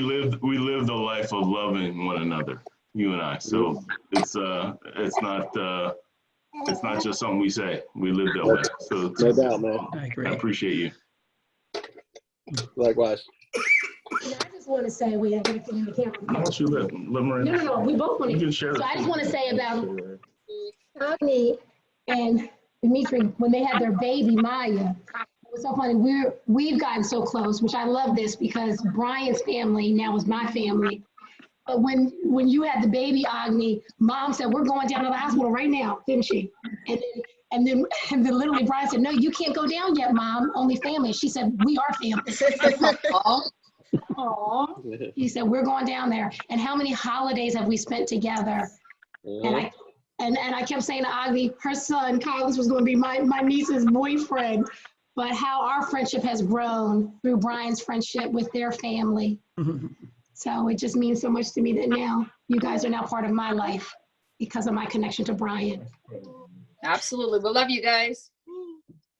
live the life of loving one another, you and I. So it's not just something we say. We live that way. So No doubt, man. I appreciate you. Likewise. I just want to say, wait, I gotta put in the camera. Why don't you let Miranda? No, we both want You to. can share So I it. just want to say about Agni and Dimitri, when they had their baby, Maya, it was so funny. We've gotten so close, which I love this because Brian's family now is my family. But when you had the baby, Agni, Mom said, we're going down to the hospital right now, didn't she? And And then literally Brian said, no, you can't go down yet, Mom, only family. She said, we are family. Aw. He said, we're going down there. And how many holidays have we spent together? And I kept saying to Agni, her son, Kylis, was going to be my niece's boyfriend. But how our friendship has grown through Brian's friendship with their family. So it just means so much to me that now you guys are now part of my life because of my connection to Brian. Absolutely. We love you guys.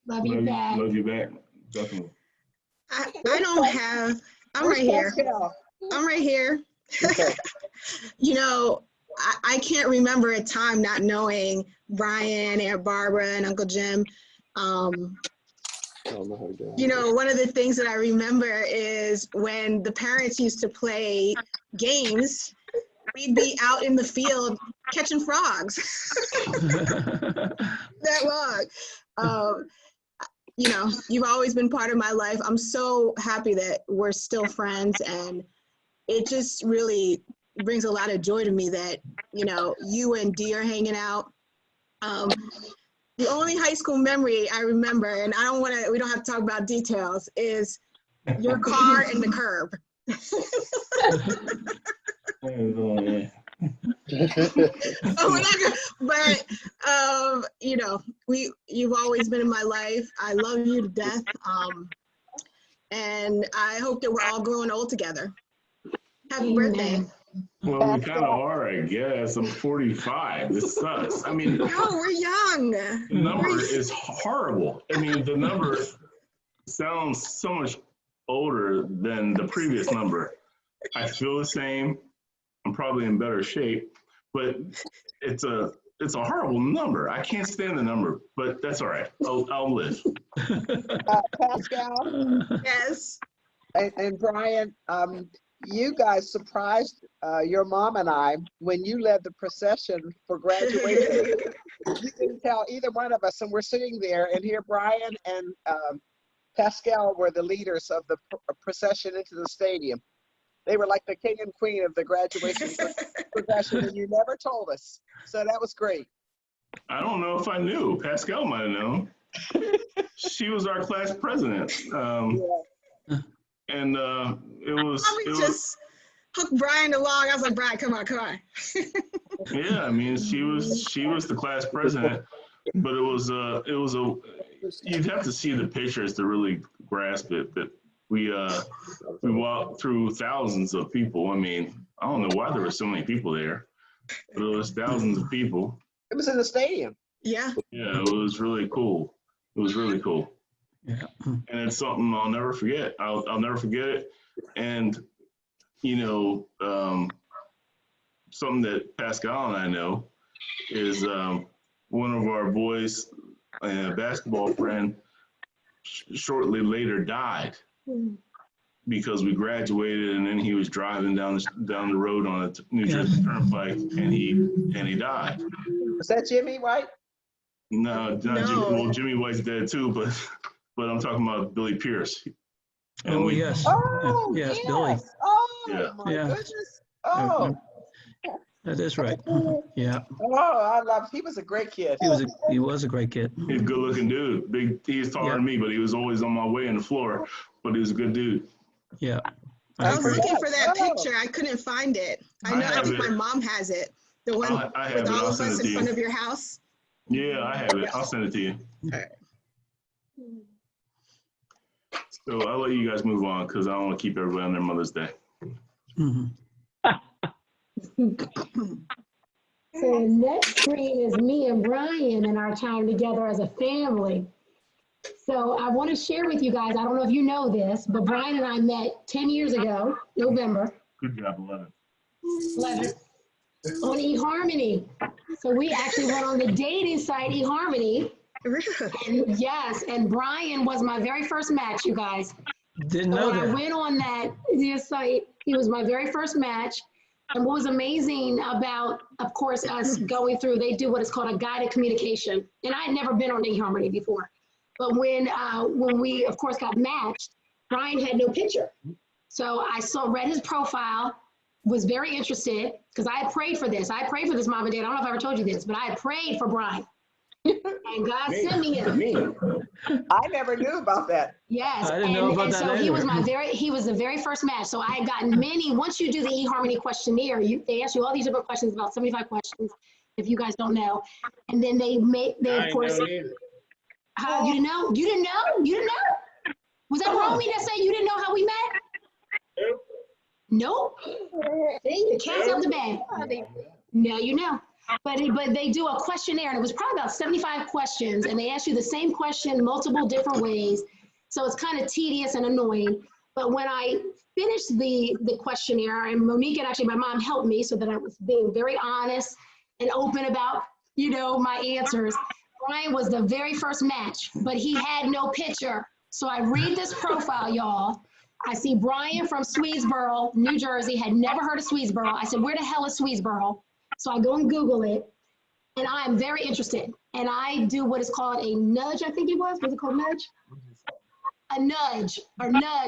Love you back. Love you back. Definitely. I don't have, I'm right here. I'm right here. You know, I can't remember a time not knowing Brian, Aunt Barbara, and Uncle Jim. You know, one of the things that I remember is when the parents used to play games, we'd be out in the field catching frogs. That long. You know, you've always been part of my life. I'm so happy that we're still friends, and it just really brings a lot of joy to me that, you know, you and Dee are hanging out. The only high school memory I remember, and we don't have to talk about details, is your car and the curb. But you know, you've always been in my life. I love you to death. And I hope that we're all growing old together. Happy birthday. Well, we kind of are, I guess. I'm 45. This sucks. I mean, no, we're young. The number is horrible. I mean, the number sounds so much older than the previous number. I feel the same. I'm probably in better shape, but it's a horrible number. I can't stand the number, but that's all right. I'll live. Pascal? Yes. And Brian, you guys surprised your mom and I when you led the procession for graduation. You didn't tell either one of us, and we're sitting there, and here Brian and Pascal were the leaders of the procession into the stadium. They were like the king and queen of the graduation procession, and you never told us. So that was great. I don't know if I knew. Pascal might have known. She was our class president. And it was. Just hooked Brian along. I was like, Brian, come on. Yeah, I mean, she was the class president, but it was you'd have to see the pictures to really grasp it. But we walked through thousands of people. I mean, I don't know why there were so many people there, but it was thousands of people. It was in the stadium. Yeah. Yeah, it was really cool. It was really cool. Yeah. And it's something I'll never forget. I'll never forget it. And, you know, something that Pascal and I know is one of our boys, a basketball friend, shortly later died because we graduated, and then he was driving down the road on a New Jersey Turnpike, and he died. Was that Jimmy White? No, not No. Jimmy. Well, Jimmy White's dead too, but I'm talking about Billy Pierce. And Oh, yes. Oh, Yes, Billy. Oh, Yeah. my Yeah. goodness. Oh. That is right. Yeah. Oh, he was a great kid. He was a great kid. He's a good-looking dude. He's taller than me, but he was always on my way in the floor. But he was a good dude. Yeah. I was agree. looking for that picture. I couldn't find it. I think my mom has it. The one I have with it. all I'll of send us it to in front you. of your house. Yeah, I have it. I'll send it to you. All right. So I'll let you guys move on because I don't want to keep everybody on their Mother's Day. So the next screen is me and Brian and our time together as a family. So I want to share with you guys, I don't know if you know this, but Brian and I met 10 years ago, November Good job, 11th, on eHarmony. So we actually went on the dating site eHarmony. And yes, and Brian was my very first match, you guys. Didn't So know when I that. went on that site, he was my very first match. And what was amazing about, of course, us going through, they do what is called a guided communication. And I had never been on eHarmony before. But when we, of course, got matched, Brian had no picture. So I read his profile, was very interested, because I had prayed for this. I prayed for this, Mom and Dad. I don't know if I ever told you this, but I had prayed for Brian. And God sent me him. I never knew about that. Yes, I didn't know about that so he was either. he was the very first match. So I had gotten many. Once you do the eHarmony questionnaire, they ask you all these different questions, about 75 questions, if you guys don't know. And then they of course. You didn't know? You didn't know? You didn't know? Was that Romy that said you didn't know how we met? Nope. See, the cat's out the bag. Now you know. But they do a questionnaire, and it was probably about 75 questions, and they ask you the same question multiple different ways. So it's kind of tedious and annoying. But when I finished the questionnaire, and Monique and actually my mom helped me so that I was being very honest and open about, my answers. Brian was the very first match, but he had no picture. So I read this profile, y'all. I see Brian from Swedesboro, New Jersey, had never heard of Swedesboro. I said, where the hell is Swedesboro? So I go and Google it, and I am very interested. And I do what is called a nudge, I think it was. Was it called nudge? A nudge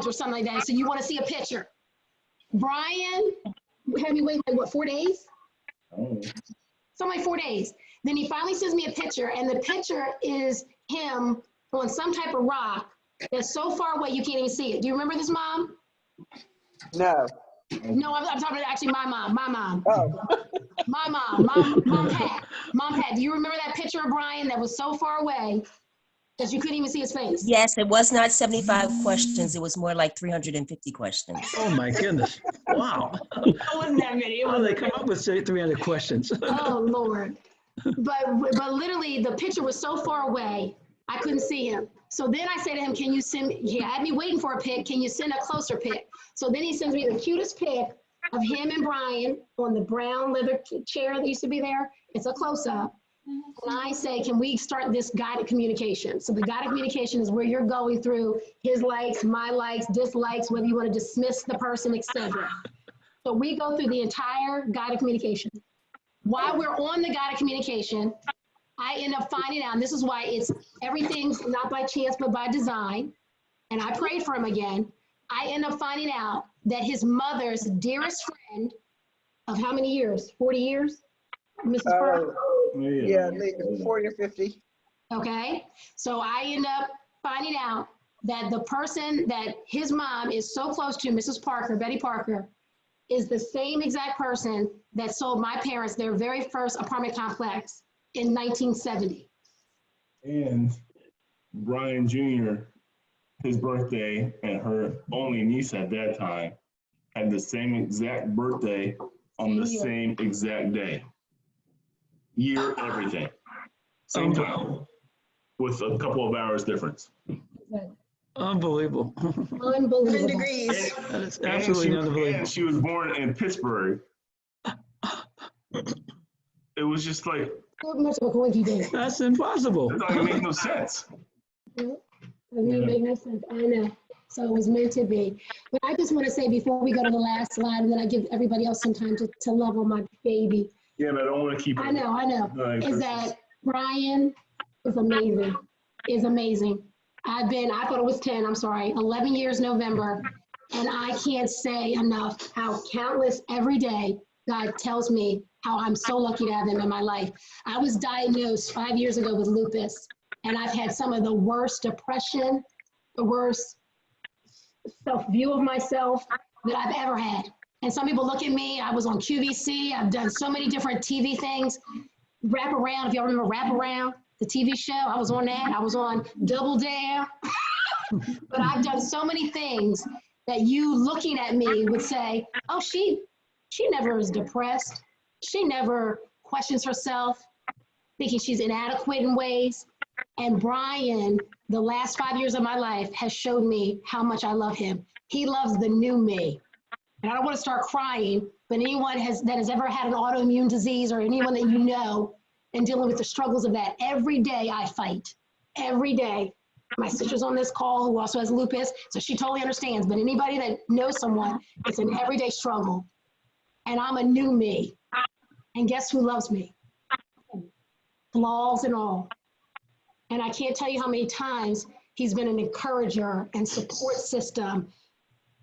or something like that. So you want to see a picture. Brian had me wait like, 4 days? Something like 4 days. Then he finally sends me a picture, and the picture is him on some type of rock that's so far away you can't even see it. Do you remember this, Mom? No. No, I'm talking about actually my mom. Oh. My mom Pat. Mom Pat, do you remember that picture of Brian that was so far away that you couldn't even see his face? Yes, it was not 75 questions. It was more like 350 questions. Oh my goodness. Wow. It wasn't that many. How do they come up with 300 questions? Oh, Lord. But literally, the picture was so far away, I couldn't see him. So then I said to him, can you send me, he had me waiting for a pic, can you send a closer pic? So then he sends me the cutest pic of him and Brian on the brown leather chair that used to be there. It's a close-up. And I say, can we start this guided communication? So the guided communication is where you're going through his likes, my likes, dislikes, whether you want to dismiss the person, etc. So we go through the entire guided communication. While we're on the guided communication, I end up finding out, and this is why everything's not by chance, but by design. And I prayed for him again. I end up finding out that his mother's dearest friend of how many years? 40 years? Mrs. Parker? Yeah, 40 or 50. Okay. So I end up finding out that the person that his mom is so close to, Mrs. Parker, Betty Parker, is the same exact person that sold my parents their very first apartment complex in 1970. And Brian Jr., his birthday, and her only niece at that time had the same exact birthday on the same exact day. Year, everything. Same time, with a couple of hours difference. Unbelievable. Unbelievable. 10 degrees. That is absolutely unbelievable. And she was born in Pittsburgh. It was just like, that's impossible. It doesn't make no sense. It doesn't make no sense. I know. So it was meant to be. But I just want to say before we go to the last slide, and then I give everybody else some time to love on my baby. Yeah, but I don't want to keep it. I know. Is that Brian is amazing. Is amazing. I thought it was 10, I'm sorry, 11 years November. And I can't say enough how countless every day God tells me how I'm so lucky to have him in my life. I was diagnosed 5 years ago with lupus, and I've had some of the worst depression, the worst self-view of myself that I've ever had. And some people look at me, I was on QVC, I've done so many different TV things. Wrap Around, if y'all remember Wrap Around, the TV show, I was on that. I was on Double Dare. But I've done so many things that you looking at me would say, oh, she never is depressed. She never questions herself, thinking she's inadequate in ways. And Brian, the last 5 years of my life, has showed me how much I love him. He loves the new me. And I don't want to start crying, but anyone that has ever had an autoimmune disease, or anyone that you know and dealing with the struggles of that, every day I fight. Every day. My sister's on this call who also has lupus, so she totally understands. But anybody that knows someone, it's an everyday struggle. And I'm a new me. And guess who loves me? Flaws and all. And I can't tell you how many times he's been an encourager and support system.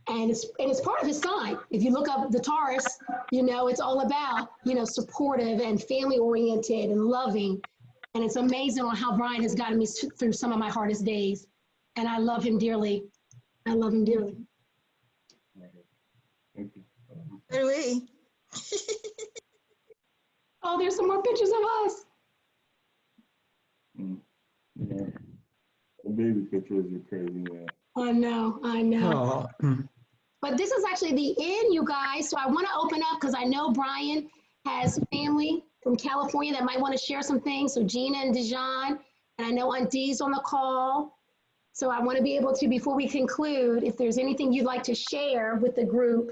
And it's part of his sign. If you look up the Taurus, it's all about, supportive and family oriented and loving. And it's amazing on how Brian has gotten me through some of my hardest days. And I love him dearly. I love him dearly. Thank you. Really? Oh, there's some more pictures of us. Yeah. The baby pictures are crazy, man. I know, I know. Oh. But this is actually the end, you guys. So I want to open up because I know Brian has family from California that might want to share some things. So Gina and Dijon, and I know Aunt Dee's on the call. So I want to be able to, before we conclude, if there's anything you'd like to share with the group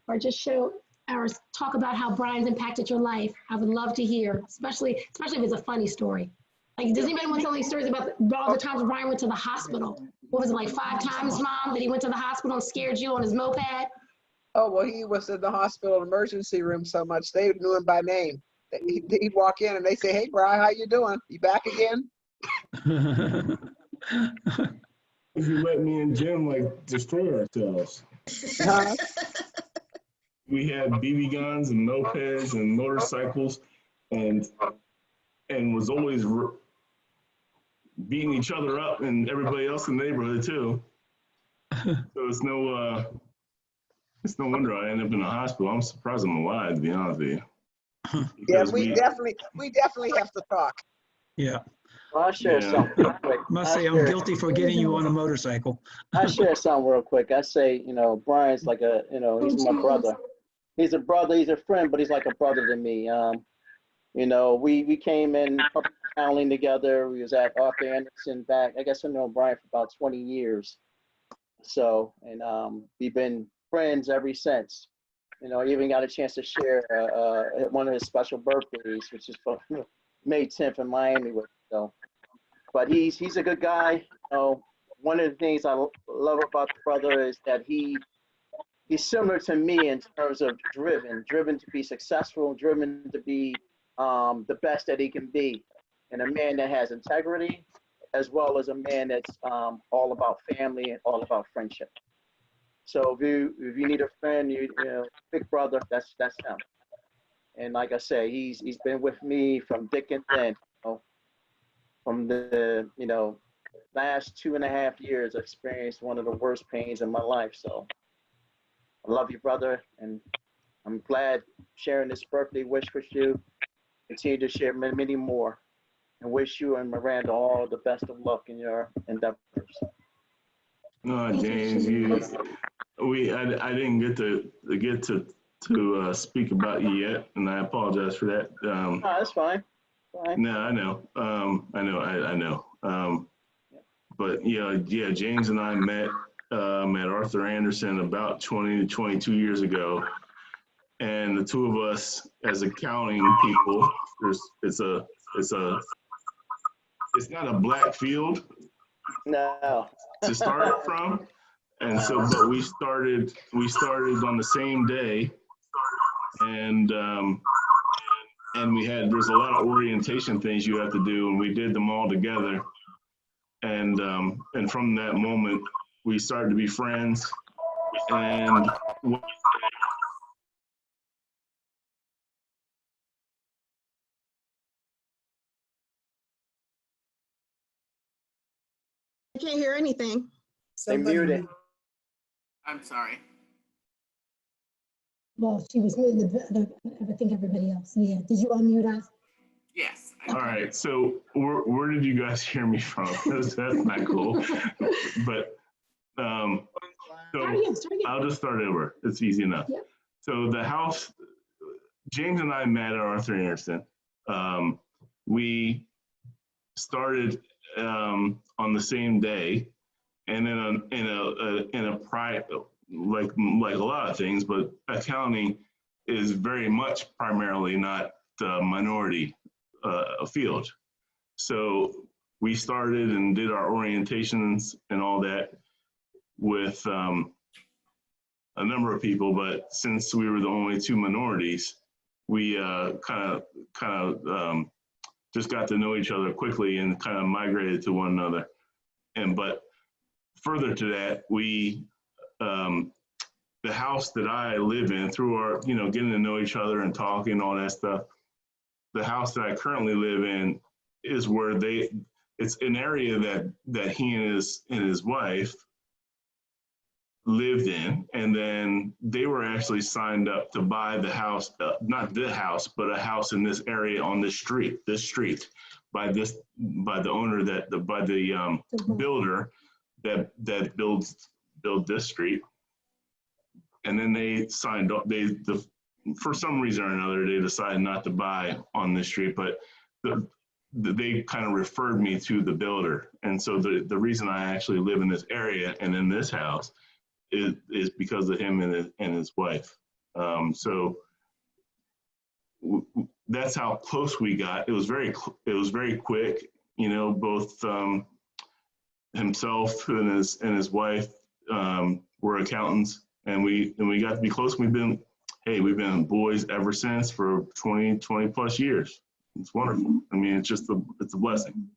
or just show or talk about how Brian's impacted your life, I would love to hear, especially if it's a funny story. Like, does anybody want to tell any stories about all the times Brian went to the hospital? What was it, like 5 times, Mom, that he went to the hospital and scared you on his moped? Oh, well, he was in the hospital emergency room so much, they knew him by name. He'd walk in and they say, hey, Brian, how you doing? You back again? You let me and Jim like destroy ourselves. Huh? We had BB guns and mopeds and motorcycles, and was always beating each other up and everybody else in the neighborhood too. So it's no wonder I ended up in the hospital. I'm surprised I'm alive, to be honest with you. Yeah, we definitely have to talk. Yeah. Well, I'll share something real quick. Must say I'm guilty for getting you on a motorcycle. I share something real quick. I say, Brian's like he's my brother. He's a brother, he's a friend, but he's like a brother to me. We came in public counseling together. We was at Arthur Anderson back. I guess I've known Brian for about 20 years. So, and we've been friends ever since. I even got a chance to share one of his special birthdays, which is for May 10th in Miami with. So, but he's a good guy. One of the things I love about the brother is that he's similar to me in terms of driven to be successful, driven to be the best that he can be, and a man that has integrity, as well as a man that's all about family and all about friendship. So if you need a friend, big brother, that's him. And like I say, he's been with me from thick and thin. From the last 2.5 years, I experienced one of the worst pains in my life. So I love you, brother, and I'm glad sharing this birthday wish with you. Continue to share many more, and wish you and Miranda all the best of luck in your endeavors. No, James, I didn't get to speak about you yet, and I apologize for that. No, that's fine. No, I know. I know. But yeah, James and I met at Arthur Anderson about 20 to 22 years ago. And the two of us as accounting people, it's not a black field. No. To start from. And so, but we started on the same day, and there's a lot of orientation things you have to do, and we did them all together. And from that moment, we started to be friends. And I can't hear anything. They muted. I'm sorry. Well, she was muted, I think everybody else. Yeah, did you unmute us? Yes. All right, so where did you guys hear me from? That's not cool. But so I'll just start over. It's easy enough. Yeah. So the house, James and I met at Arthur Anderson. We started on the same day, and then in a private, like a lot of things, but accounting is very much primarily not the minority field. So we started and did our orientations and all that with a number of people, but since we were the only two minorities, we kind of just got to know each other quickly and kind of migrated to one another. But further to that, we the house that I live in, through our getting to know each other and talking, all that stuff, the house that I currently live in is where it's an area that he and his wife lived in, and then they were actually signed up to buy the house, not the house, but a house in this area on this street, by the owner by the builder that build this street. And then they signed up, for some reason or another, they decided not to buy on this street, but they kind of referred me to the builder. And so the reason I actually live in this area and in this house is because of him and his wife. So that's how close we got. It was very quick, you know, both himself and his wife were accountants, and we got to be close. We've been boys ever since for 20 plus years. It's wonderful. I mean, it's a blessing.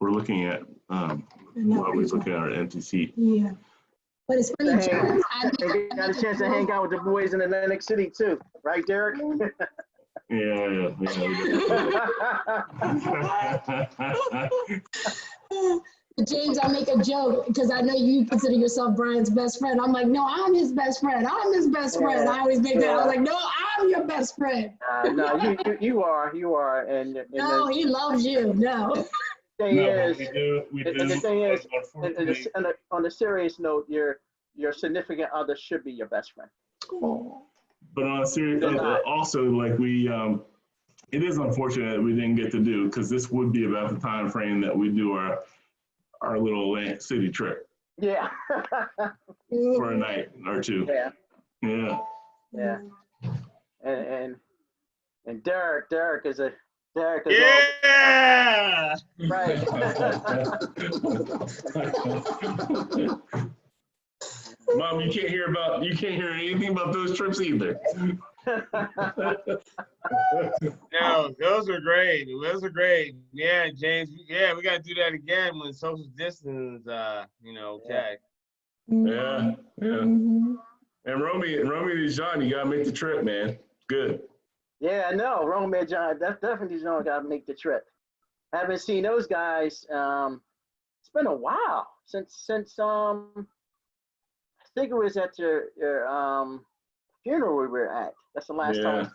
We're looking at always looking at our empty seat. Yeah. But it's funny, Charles. I got a chance to hang out with the boys in Atlantic City too, right, Derek? Yeah. James, I make a joke because I know you consider yourself Brian's best friend. I'm like, no, I'm his best friend. I'm his best friend. I always make that. I was like, no, I'm your best friend. No, you are, and no, he loves you. No. Thing is, we do. And the thing is, on a serious note, your significant other should be your best friend. But on a serious, also like it is unfortunate that we didn't get to do, because this would be about the time frame that we do our little Atlantic City trip. Yeah. For a night or two. Yeah. And Derek is a. Yeah. Right. Mom, you can't hear anything about those trips either. No, those are great. Yeah, James. Yeah, we got to do that again when social distance, okay. Yeah. And Romy and John, you got to make the trip, man. Good. Yeah, I know. Romy and John, definitely John got to make the trip. Haven't seen those guys. It's been a while since I think it was at your funeral we were at. That's the last time.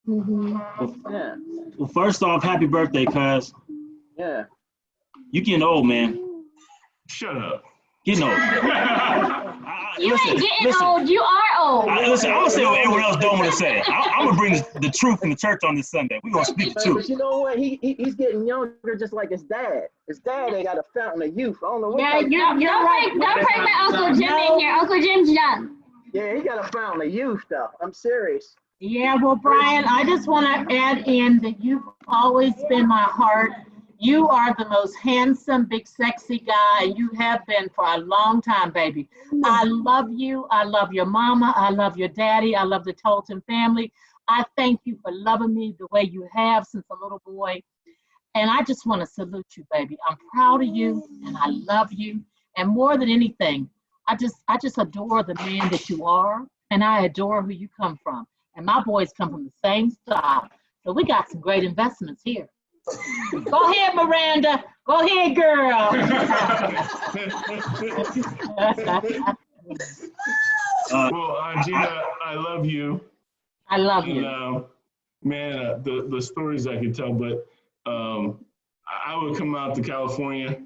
Yeah. Well, first off, happy birthday, cuz. Yeah. You getting old, man. Shut up. Getting old. You ain't getting old. You are old. Listen, I'm going to say what everyone else don't want to say. I'm going to bring the truth in the church on this Sunday. We're going to speak the truth. But you know what? He's getting younger just like his dad. His dad ain't got a fountain of youth. I don't know what. Yeah, you're right. Don't bring my Uncle Jim in here. Uncle Jim's young. Yeah, he got a fountain of youth, though. I'm serious. Yeah, well, Brian, I just want to add in that you've always been my heart. You are the most handsome, big, sexy guy, and you have been for a long time, baby. I love you. I love your mama. I love your daddy. I love the Tolton family. I thank you for loving me the way you have since a little boy. And I just want to salute you, baby. I'm proud of you, and I love you. And more than anything, I just adore the man that you are, and I adore who you come from. And my boys come from the same stock. So we got some great investments here. Go ahead, Miranda. Go ahead, girl. Well, Gina, I love you. I love you. Man, the stories I could tell, but I would come out to California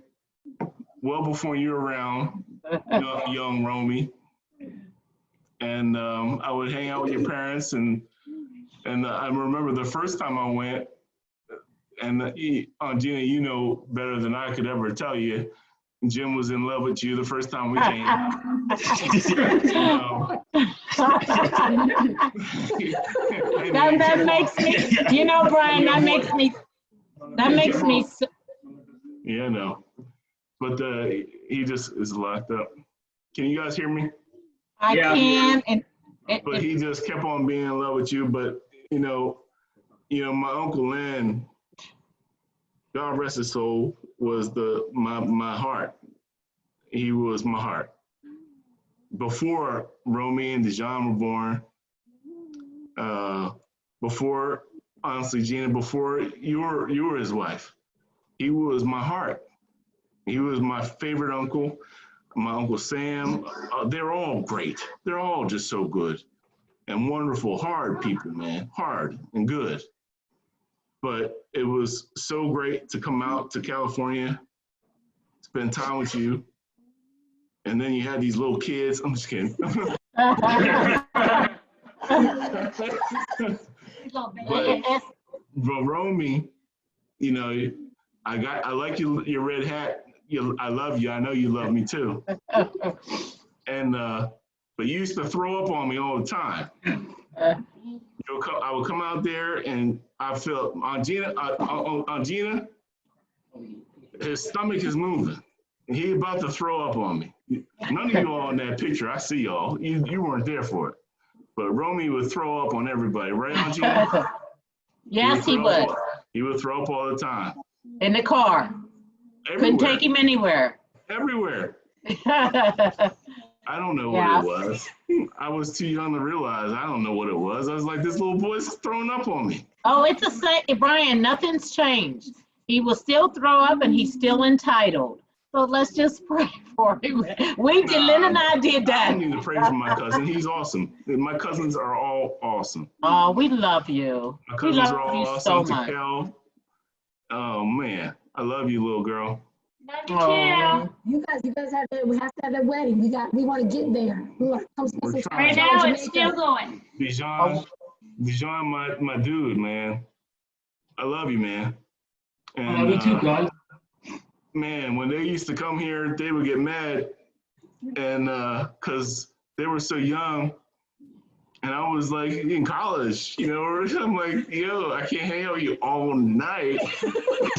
well before you were around, young Romy. And I would hang out with your parents, and I remember the first time I went, and Gina, you know better than I could ever tell you, Jim was in love with you the first time we came. That makes me, you know, Brian, that makes me. Yeah, I know. But he just is locked up. Can you guys hear me? I can. But he just kept on being in love with you. But you know, my Uncle Len, God rest his soul, was my heart. He was my heart. Before Romy and Dijon were born, before honestly, Gina, before you were his wife. He was my heart. He was my favorite uncle. My Uncle Sam. They're all great. They're all just so good and wonderful, hard people, man. Hard and good. But it was so great to come out to California, spend time with you. And then you had these little kids. I'm just kidding. But Romy, you know, I like your red hat. I love you. I know you love me too. And but you used to throw up on me all the time. I would come out there and I felt on Gina, his stomach is moving. And he about to throw up on me. None of you all in that picture, I see y'all. You weren't there for it. But Romy would throw up on everybody, right, on Gina? Yes, he would. He would throw up all the time. In the car. Everywhere. Couldn't take him anywhere. Everywhere. I don't know what it was. I was too young to realize. I don't know what it was. I was like, this little boy's throwing up on me. Oh, it's the same, Brian, nothing's changed. He will still throw up and he's still entitled. So let's just pray for him. We did, Lynn and I did that. I need to pray for my cousin. He's awesome. My cousins are all awesome. Oh, we love you. My cousins are all awesome. So much. Oh man, I love you, little girl. Love you too. You guys have to, we have to have that wedding. We want to get there. We want to come spend some time. Right now, it's still going. Dijon, my dude, man. I love you, man. And, I love you too, guys. Man, when they used to come here, they would get mad, and because they were so young, and I was like in college, you know. I'm like, yo, I can't hang out with you all night.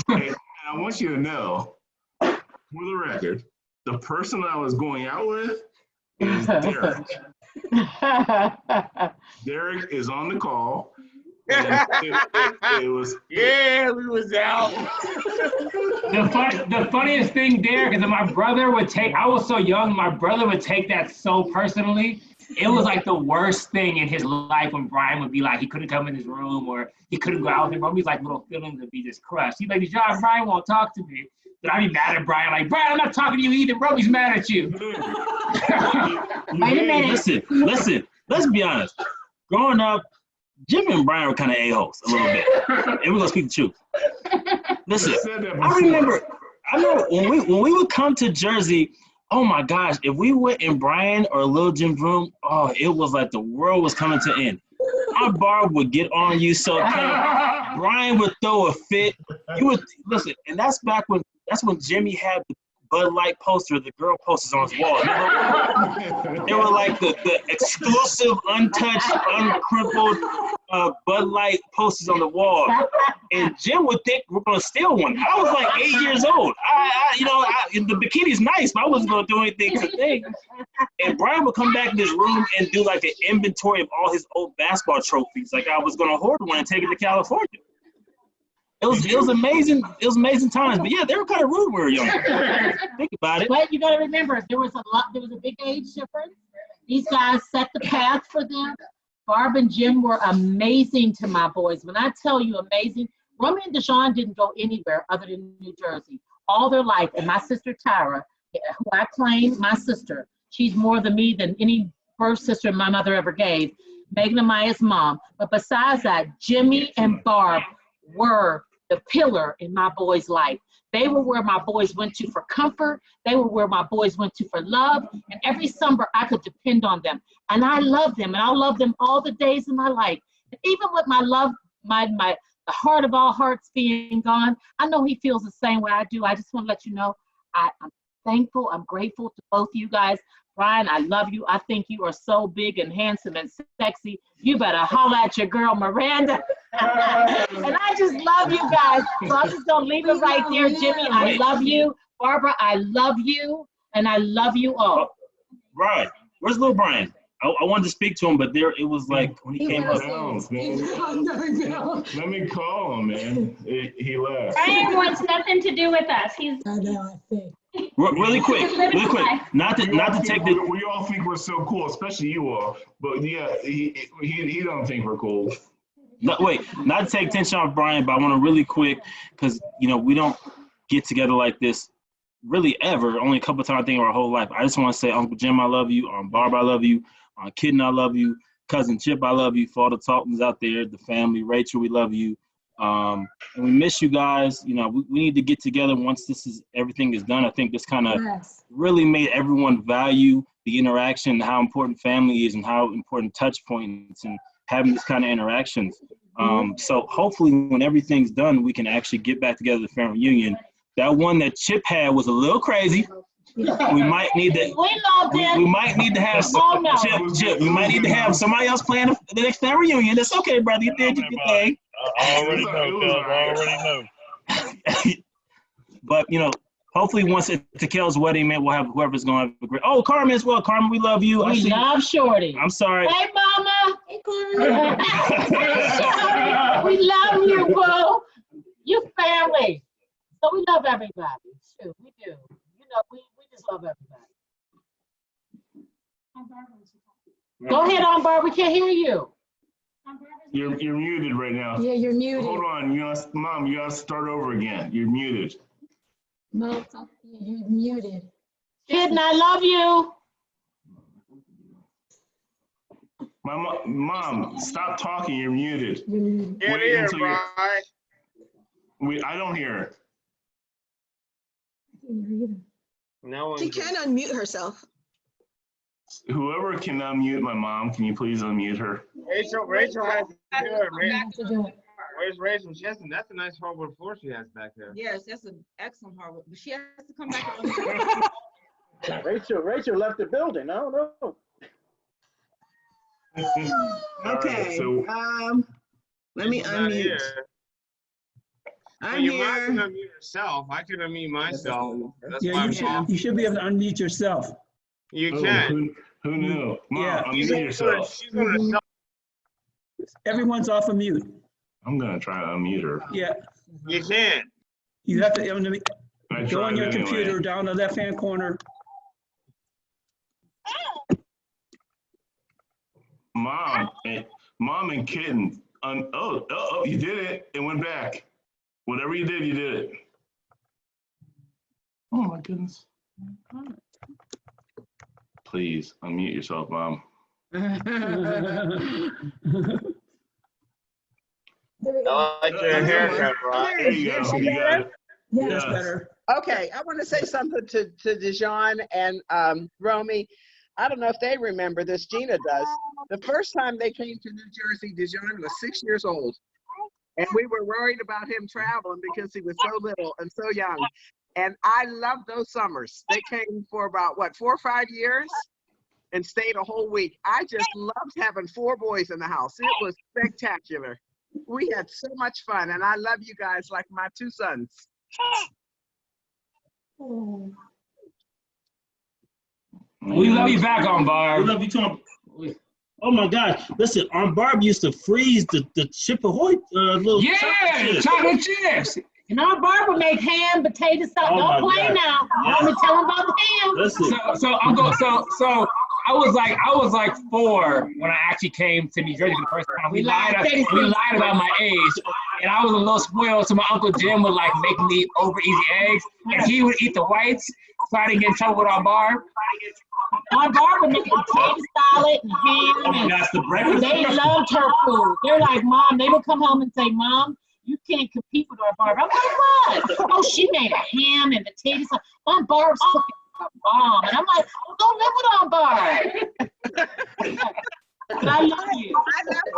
And I want you to know, for the record, the person I was going out with is Derek. Derek is on the call. And it was we was out. The funniest thing, Derek, is that my brother would take, I was so young, my brother would take that so personally. It was like the worst thing in his life when Brian would be like, he couldn't come in his room or he couldn't go out with him. He's like, little feelings would be just crushed. He'd be like, John, Brian won't talk to me. But I'd be mad at Brian, like, Brian, I'm not talking to you either. Roby's mad at you. Wait a minute. Listen, let's be honest. Growing up, Jim and Brian were kind of a-holes a little bit. And we're gonna speak the truth. Listen, I remember when we would come to Jersey, oh my gosh, if we went in Brian or Lil Jim's room, oh, it was like the world was coming to an end. Our Barb would get on you so tough. Brian would throw a fit. You would listen, and that's when Jimmy had the Bud Light poster, the girl posters on his wall. They were like the exclusive, untouched, uncrimped Bud Light posters on the wall. And Jim would think we're gonna steal one. I was like 8 years old. The bikini's nice, but I wasn't gonna do anything to think. And Brian would come back in his room and do like an inventory of all his old basketball trophies. Like I was gonna hoard one and take it to California. It was amazing. It was amazing times. But yeah, they were kind of rude when we were young. Think about it. But you got to remember, there was a big age difference. These guys set the path for them. Barb and Jim were amazing to my boys. When I tell you amazing, Romy and Dijon didn't go anywhere other than New Jersey all their life. And my sister Tyra, who I claim my sister, she's more than me than any first sister my mother ever gave. Megan and Maya's mom. But besides that, Jimmy and Barb were the pillar in my boys' life. They were where my boys went to for comfort. They were where my boys went to for love. And every summer I could depend on them. And I love them, and I'll love them all the days of my life. And even with my love, the heart of all hearts being gone, I know he feels the same way I do. I just want to let you know, I'm thankful, I'm grateful to both you guys. Brian, I love you. I think you are so big and handsome and sexy. You better holler at your girl, Miranda. And I just love you guys. So I'm just going to leave it right there. Jimmy, I love you. Barbara, I love you. And I love you all. Brian, where's little Brian? I wanted to speak to him, but it was like when he came up. Let me call him, man. He left. Brian wants nothing to do with us. He's. Really quick. Not to take the. We all think we're so cool, especially you all. But yeah, he don't think we're cool. not to take attention off Brian, but I want to really quick, because, you know, we don't get together like this really ever, only a couple of times I think our whole life. I just want to say, Uncle Jim, I love you. Barb, I love you. Kitten, I love you. Cousin Chip, I love you. For all the Taltons out there, the family, Rachel, we love you. And we miss you guys. You know, we need to get together once everything is done. I think this kind of really made everyone value the interaction, how important family is, and how important touch points and having this kind of interactions. So hopefully when everything's done, we can actually get back together the family reunion. That one that Chip had was a little crazy. We might need to. We might need to have Chip. We might need to have somebody else playing the next family reunion. That's okay, brother. You did your thing. I already know, Cub. I already know. But you know, hopefully once at Takel's wedding, man, we'll have whoever's going to have a great. Oh, Carmen as well. Carmen, we love you. We love Shorty. I'm sorry. Hey, Mama. Hey, Carmen. We love you, boo. You family. So we love everybody. Too. We do. You know, we just love everybody. Go ahead, Barb. We can't hear you. You're muted right now. Yeah, you're muted. Hold on, Mom, you gotta start over again. You're muted. No, you're muted. Kitten, I love you. My mom, stop talking. You're muted. Get here, Brian. I don't hear. No, she can unmute herself. Whoever can unmute my mom, can you please unmute her? Rachel has to do it. Where's Rachel? That's a nice hardwood floor she has back there. Yes, that's an excellent hardwood, but she has to come back. Rachel left the building. I don't know. Okay. Let me unmute. I'm your here. mom can unmute herself. I can unmute myself. That's You should be able to unmute yourself. You can. Who knew? Mom, yeah. Unmute yourself. Everyone's off of mute. I'm gonna try to unmute her. Yeah. You can. You have to go on your computer down the left-hand corner. Mom and Kitten. You did it. It went back. Whatever you did it. Oh my goodness. Please unmute yourself, Mom. I like your haircut, Brian. There you go. You got it. Yeah. That's better. Okay, I want to say something to Dijon and Romy. I don't know if they remember this. Gina does. The first time they came to New Jersey, Dijon was 6 years old. And we were worried about him traveling because he was so little and so young. And I loved those summers. They came for about, 4 or 5 years and stayed a whole week. I just loved having 4 boys in the house. It was spectacular. We had so much fun. And I love you guys like my 2 sons. We love you back, Barb. We love you too. Oh my God! Listen, Barb used to freeze the Chip Ahoy little chocolate chips. You know, Barb would make ham, potato salad. Oh Don't play God. now. Yes. Let me tell them about the ham. Listen. So I was like 4 when I actually came to New Jersey for the first time. We lied about my age, and I was a little spoiled. So my Uncle Jim would like make me eat over easy eggs, and he would eat the whites, so I didn't get in trouble with Barb. Barb would make potato salad and ham. Oh my gosh, the breakfast. They loved her food. They're like, Mom. They would come home and say, Mom, you can't compete with our Barb. I'm like, what? Oh, she made a ham and potato salad. My Barb's cooking a bomb. And I'm like, don't live with our Barb. But I love you. I love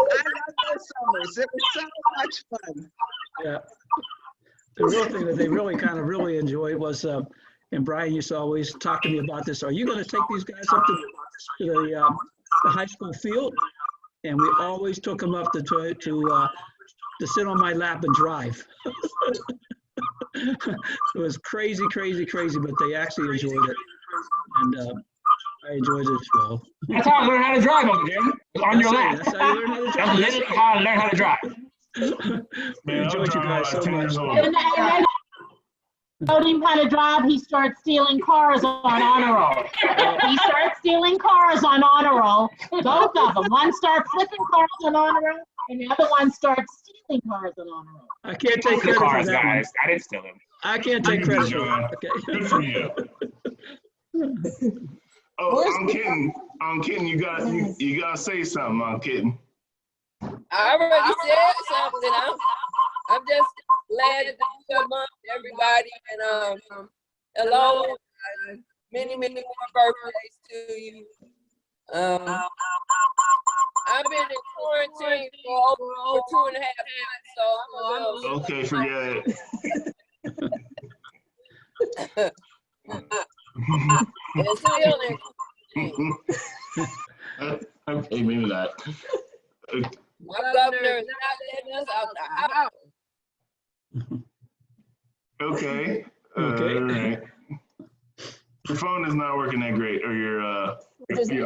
those summers. It was so much fun. Yeah. The real thing that they really enjoyed was, and Brian used to always talk to me about this. Are you going to take these guys up to the high school field? And we always took them up to sit on my lap and drive. It was crazy, but they actually enjoyed it. And I enjoyed it as well. That's how I learned how to drive, Uncle Jim. On your lap. That's how you learn how to drive. That's literally how I learned how to drive. I enjoyed you guys so much. Told him how to drive, he starts stealing cars on honor roll. He starts stealing cars on honor roll. Both of them. One starts flipping cars on honor roll, And the other one starts stealing cars and on her own. I can't take The credit for cars, that one. guys. I didn't steal them. I can't take Good, credit for John. that. Okay. Good for you. Oh, I'm kidding. You gotta say something. I'm kidding. I already said something. I'm just glad to be among everybody, and hello, many more birthdays to you. I've been in quarantine for over 2.5 months, so I'm a little. Okay, forget it. It's healing. Okay, maybe not. My governor is not letting us out the house. Okay. Okay. All right. Your phone is not working that great, or your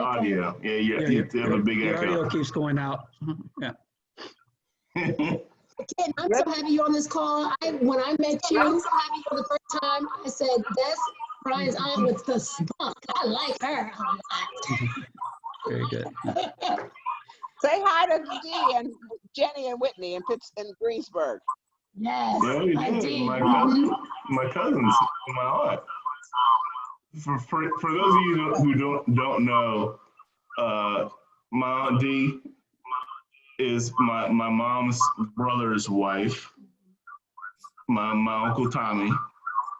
audio. Yeah, you have a big Your audio echo. keeps going out. Yeah. Ken, I'm so happy you're on this call. When I met you for the first time, I said, that's Brian's aunt with the spunk. I like her a lot. Very good. Say hi to Dee and Jenny and Whitney in Greensburg. Yes, Yeah, you I did. did. My cousins, my aunt. For those of you who don't know, my aunt Dee is my mom's brother's wife. My uncle Tommy,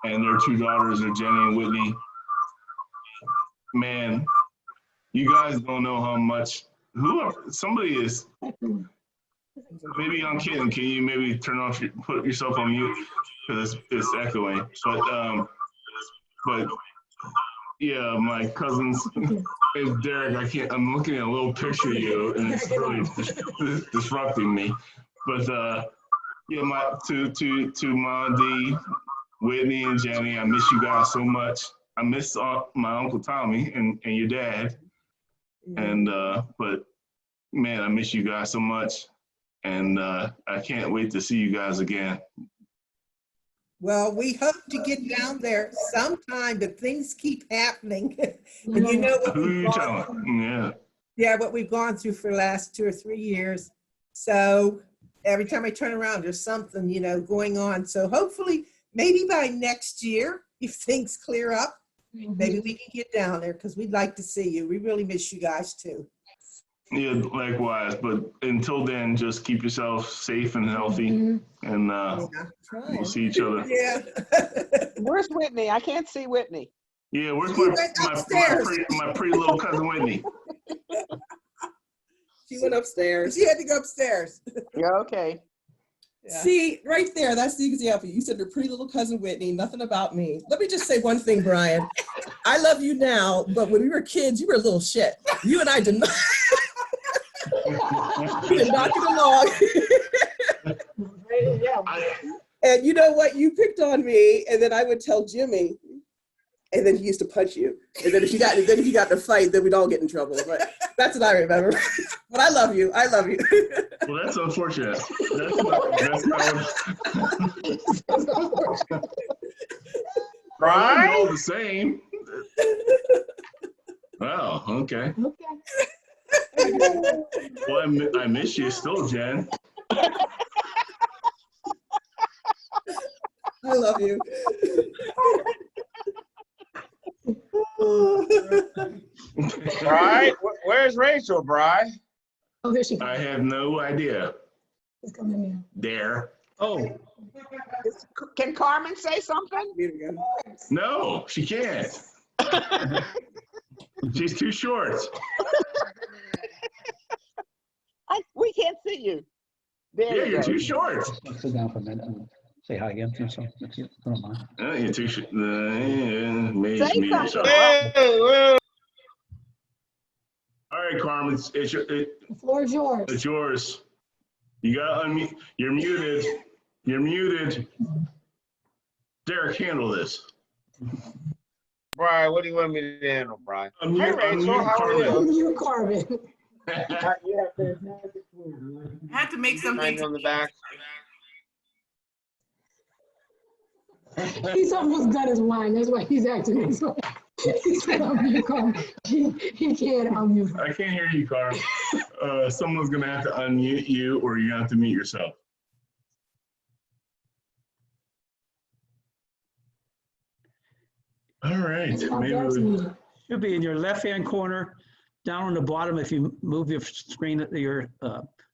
and their 2 daughters are Jenny and Whitney. Man, you guys don't know how much. Somebody is. Maybe I'm kidding. Can you maybe put yourself on mute because it's echoing? But yeah, my cousins. It's Derek. I'm looking at a little picture of you, and it's really disrupting me. But yeah, to Mom D, Whitney, and Jenny, I miss you guys so much. I miss my Uncle Tommy and your dad. And but man, I miss you guys so much, and I can't wait to see you guys again. Well, we hope to get down there sometime, but things keep happening. And you know what Who we've you gone telling? through. Yeah, what we've gone through for the last 2 or 3 years. So every time I turn around, there's something, going on. So hopefully, maybe by next year, if things clear up, maybe we can get down there because we'd like to see you. We really miss you guys too. Yeah, likewise. But until then, just keep yourself safe and healthy, and we'll see each other. Yeah. Where's Whitney? I can't see Whitney. Yeah, where's She went upstairs. my pretty little cousin Whitney? She went upstairs. She had to go upstairs. Yeah, okay. Yeah. See, right there, that's the example. You said your pretty little cousin Whitney, nothing about me. Let me just say one thing, Brian. I love you now, but when we were kids, you were a little shit. You and I did not. We did not get along. And you know what? You picked on me, and then I would tell Jimmy, and then he used to punch you. And then if you got in a fight, then we'd all get in trouble. But that's what I remember. But I love you. I love you. Well, that's unfortunate. That's Right? all the same. Wow. Okay. Well, I miss you still, Jen. I love you. Right? Where's Rachel, Bri? Oh, here she I have no idea. She's coming in. There. Oh. Can Carmen say something? No, she can't. She's too short. We can't see you. There Yeah, you you're go. too short. Sit down for a minute and say hi again. So, if you don't mind. You're too short. Say something. All right, Carmen, The floor is yours. it's yours. You got unmute. You're muted. You're muted. Derek, handle this. Brian, what do you want me to handle, Brian? Hey, Unmute, Rachel, unmute how are you? You, Carmen. I had to make something. On the back. He's almost done his wine. That's why he's acting this way. He said unmute, Carmen. He can't unmute. I can't hear you, Carl. Someone's gonna have to unmute you, or you're gonna have to mute yourself. All right, maybe we, Should be in your left-hand corner, down on the bottom. If you move your screen, your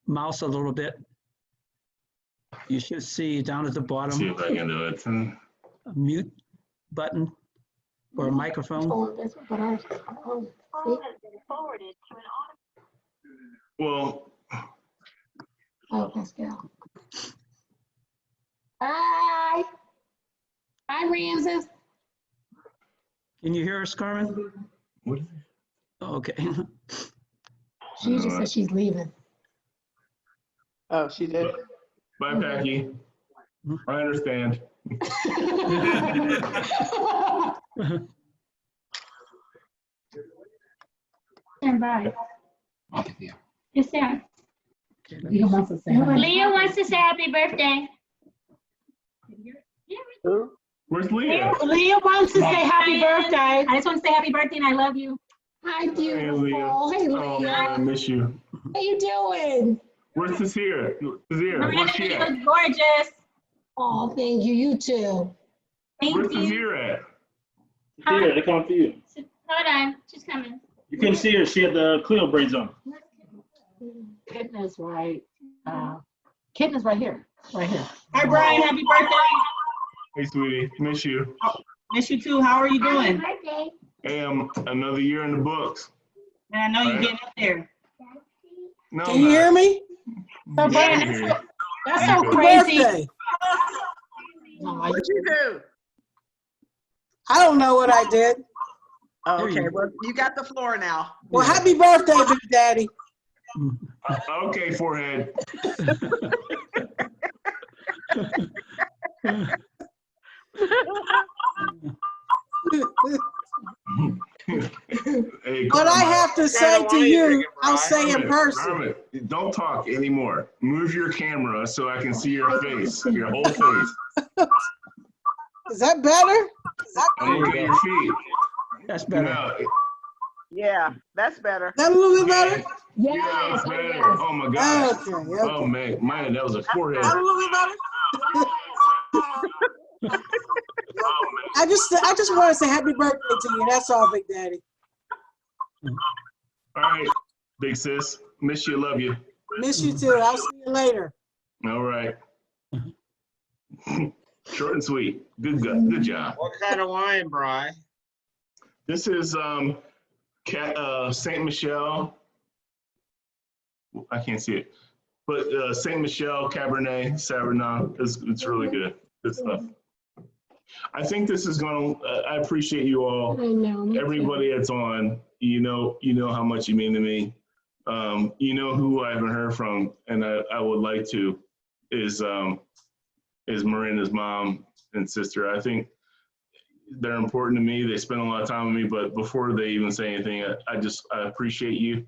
mouse a little bit, you should see down at the bottom. see if I can do it. A mute button or a microphone. Well, Oh, Pascal. Hi. Hi, Ramses. Can you hear us, Carmen? What? Okay. She just said she's leaving. Oh, she did. Bye, Packy. I understand. Stand by. Just stand. Leah wants to say hi. Leah wants to say happy birthday. Where's Leah? Leah wants to say happy birthday. I just want to say happy birthday and I love you. Hi, Hey, beautiful. Leah. Hey, Oh, man, I Leah. miss you. How you doing? Where's Tazir? Tazir, Miranda, where's she you at? look gorgeous. Oh, thank you. You too. Where's Thank you. Tazir at? Here, they come for you. Hold on, she's coming. You couldn't see her. She had the Cleo braids on. Kitten is right. Kitten is right here. Right here. Hi, Brian. Happy birthday. Hey, sweetie, miss you. Miss you too. How are you doing? Birthday. Hey, another year in the books. Man, I know you're Right. getting up there. No, Can you hear me? Yeah, I can hear you. That's so so crazy. crazy. What'd you do? I don't know what I did. Oh, okay, well, you got the floor now. Well, happy birthday, Big Daddy. Okay, forehead. Hey, What I Carmen, have to say to you, I'll say in Carmen, person. Carmen, don't talk anymore. Move your camera so I can see your face, your whole face. Is that better? And look at your feet. That's better. No, Yeah, that's better. That a little bit better? yeah, Yes. that's better. Oh my gosh. Okay, okay. Oh man, that was a forehead. That a little bit better? I just want to say happy birthday to you. That's all, Big Daddy. All right, big sis. Miss you, love you. Miss you too. I'll see you later. All right. Short and sweet. Good job. What kind of wine, Bri? This is Saint Michelle. I can't see it, but Saint Michelle Cabernet Sauvignon. It's really good. Good stuff. I think this is going to. I appreciate you all. I know. Everybody that's on. You know how much you mean to me. You know who I haven't heard from, and I would like to is Miranda's mom and sister. I think they're important to me. They spend a lot of time with me, but before they even say anything, I appreciate you.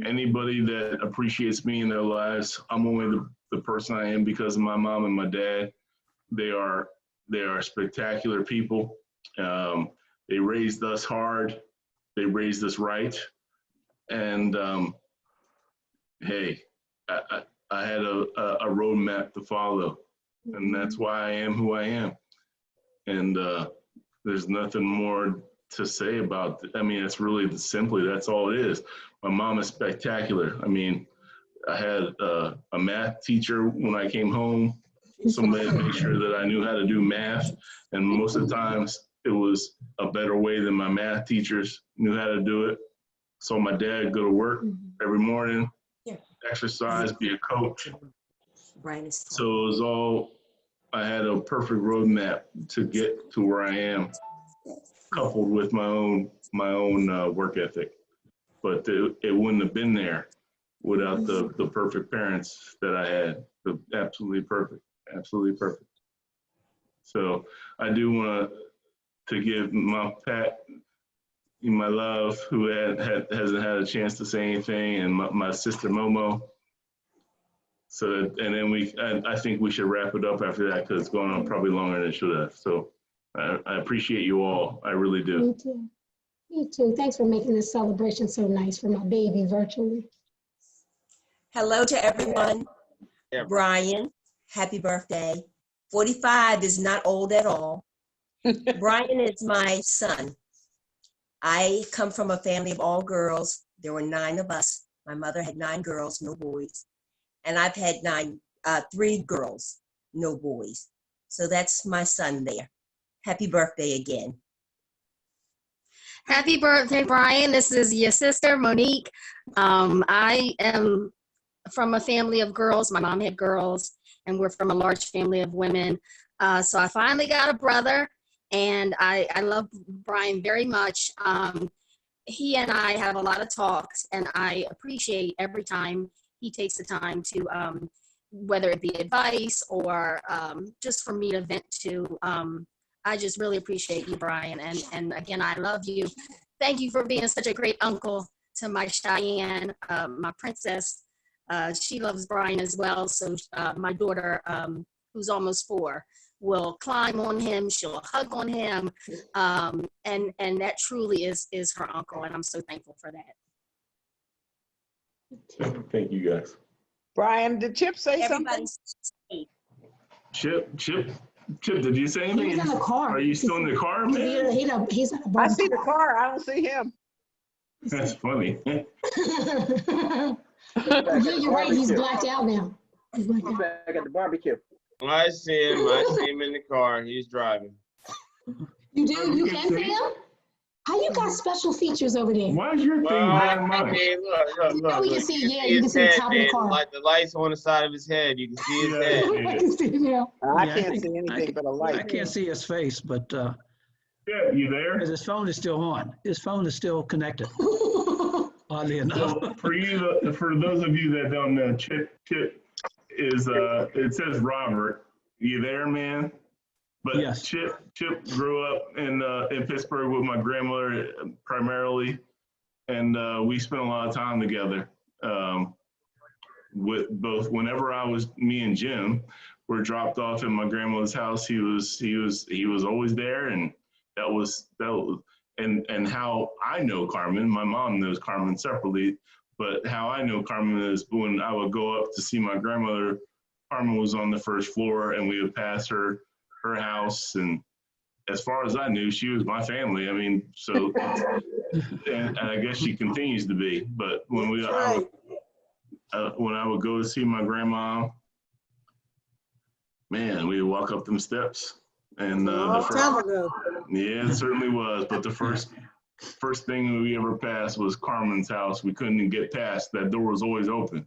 Anybody that appreciates me in their lives, I'm only the person I am because of my mom and my dad. They are spectacular people. They raised us hard. They raised us right. And hey, I had a roadmap to follow, and that's why I am who I am. And there's nothing more to say about it. I mean, it's really simply, that's all it is. My mom is spectacular. I mean, I had a math teacher when I came home, somebody to make sure that I knew how to do math. And most of the times it was a better way than my math teachers knew how to do it. So my dad go to work every morning, exercise, be a coach. So it was all, I had a perfect roadmap to get to where I am, coupled with my own work ethic. But it wouldn't have been there without the perfect parents that I had. Absolutely perfect. So I do want to give my Pat my love, who hasn't had a chance to say anything, and my sister Momo. So, and then I think we should wrap it up after that because it's going on probably longer than it should have. So I appreciate you all. I really do. Me too. You too. Thanks for making this celebration so nice for my baby virtually. Hello to everyone. Yeah. Brian, happy birthday. 45 is not old at all. Brian is my son. I come from a family of all girls. There were 9 of us. My mother had 9 girls, no boys. And I've had 3 girls, no boys. So that's my son there. Happy birthday again. Happy birthday, Brian. This is your sister, Monique. I am from a family of girls. My mom had girls, and we're from a large family of women. So I finally got a brother, and I love Brian very much. He and I have a lot of talks, and I appreciate every time he takes the time to, whether it be advice or just for me to vent to. I just really appreciate you, Brian. And again, I love you. Thank you for being such a great uncle to my Cheyenne, my princess. She loves Brian as well. So my daughter, who's almost 4, will climb on him. She'll hug on him. And that truly is her uncle. And I'm so thankful for that. Thank you, guys. Brian, did Chip say something? Chip, did you say anything? He's in the car. Are you still in the car, man? He's at the I see the car. I don't see him. That's funny. You're right. He's blacked out now. He's blacked out. Back at the barbecue. I see him. I see him in the car. He's driving. You do? You can see him? How you got special features over there? Why is your thing I mine? mean, look. Now we can see, yeah, you can see the his top of the head, car. like the lights on the side of his head. You can see his head. I can see him now. I Yeah, can't think- see anything I- but a light. I can't see his face, but Yeah, you there? because his phone is still on. His phone is still connected. Oddly enough. So for those of you that don't know, Chip is it says Robert. You there, man? But Yes. Chip grew up in Pittsburgh with my grandmother primarily, and we spent a lot of time together. With both, whenever me and Jim were dropped off at my grandmother's house, he was always there, and that was and how I know Carmen. My mom knows Carmen separately, but how I know Carmen is when I would go up to see my grandmother. Carmen was on the first floor, and we would pass her house, and as far as I knew, she was my family. I mean, so, and I guess she continues to be. But when when I would go to see my grandma, man, we would walk up them steps, and Long time ago. yeah, it certainly was. But the first thing we ever passed was Carmen's house. We couldn't even get past. That door was always open.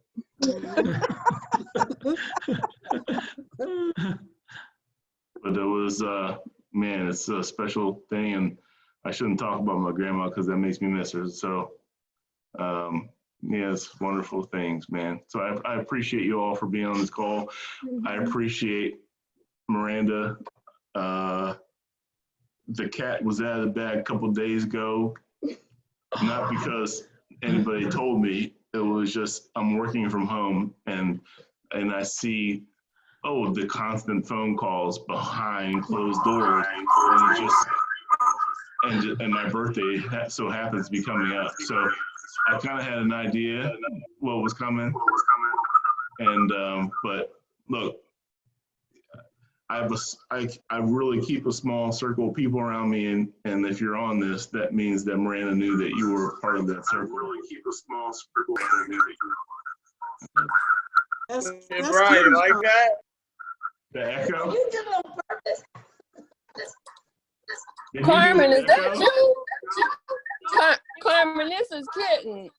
But it was, man, it's a special thing, and I shouldn't talk about my grandma because that makes me miss her. So, yeah, it's wonderful things, man. So I appreciate you all for being on this call. I appreciate Miranda. The cat was out of the bag a couple of days ago, not because anybody told me. It was just I'm working from home, and I see, the constant phone calls behind closed doors, and it just and my birthday so happens to be coming up. So I kind of had an idea what was coming, and but look, I really keep a small circle of people around me, and if you're on this, that means that Miranda knew that you were part of that circle. I really keep a small circle around me. Hey, Brian, you like that? The echo? You did it on purpose. Carmen, is that you? Carmen, this is Kitten.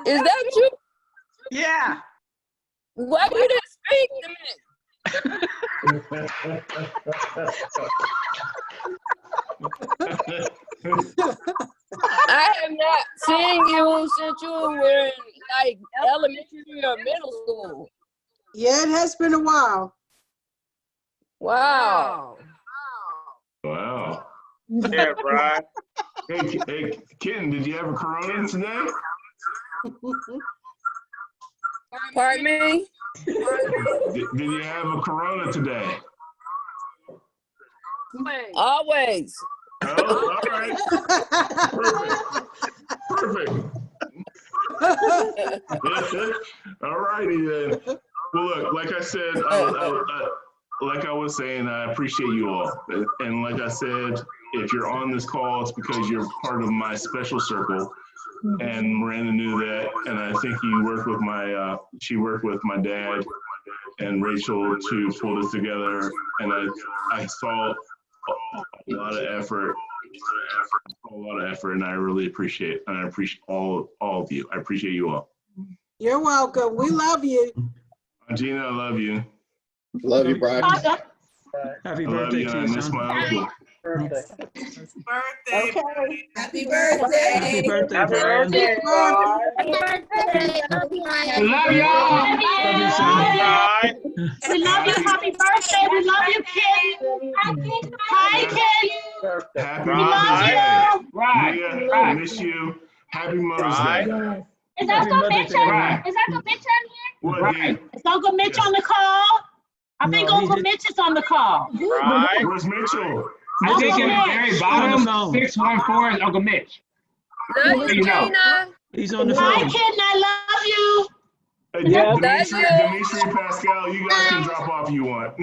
Is that you? Yeah. Why you didn't speak to me? I have not seen you since you were in like elementary or middle school. Yeah, it has been a while. Wow. Wow. Yeah, Brian. Hey, Kitten, did you have a Corona today? Pardon me? Did you have a Corona today? Always. Oh, all right. Perfect. All righty then. Well, look, like I said, like I was saying, I appreciate you all. And like I said, if you're on this call, it's because you're part of my special circle. And Miranda knew that. And I think you worked with she worked with my dad and Rachel to pull this together. And I saw a lot of effort, and I really appreciate it. And I appreciate all of you. I appreciate you all. You're welcome. We love you. Gina, I love you. Love you, Brian. Happy I love birthday you. to I you, miss son. my uncle. Birthday. Okay. Happy birthday. Happy birthday, Happy Brian. birthday, Brian. We love y'all. Love you, son. Brian. We love you. Happy birthday. We love you, Ken. Hi, Ken. Happy We love Mother's you. Day. Right. Leah, I miss you. Happy Mother's Day. Right. Is Happy Uncle Mother's Mitch Day, on? Brian. Is Uncle Mitch on here? What, Right. Dee? Is Uncle Mitch on the call? I think No, he Uncle did- Mitch is on the call. Right. Where's Mitchell? I think in the Mitch. very On the bottom, phone. 614 is Uncle Mitch. Love you, You know. Gina. He's on the Hi, phone. Ken. I love you. Hey, Yeah. Dimitri, Pascal, you guys can drop off if you want.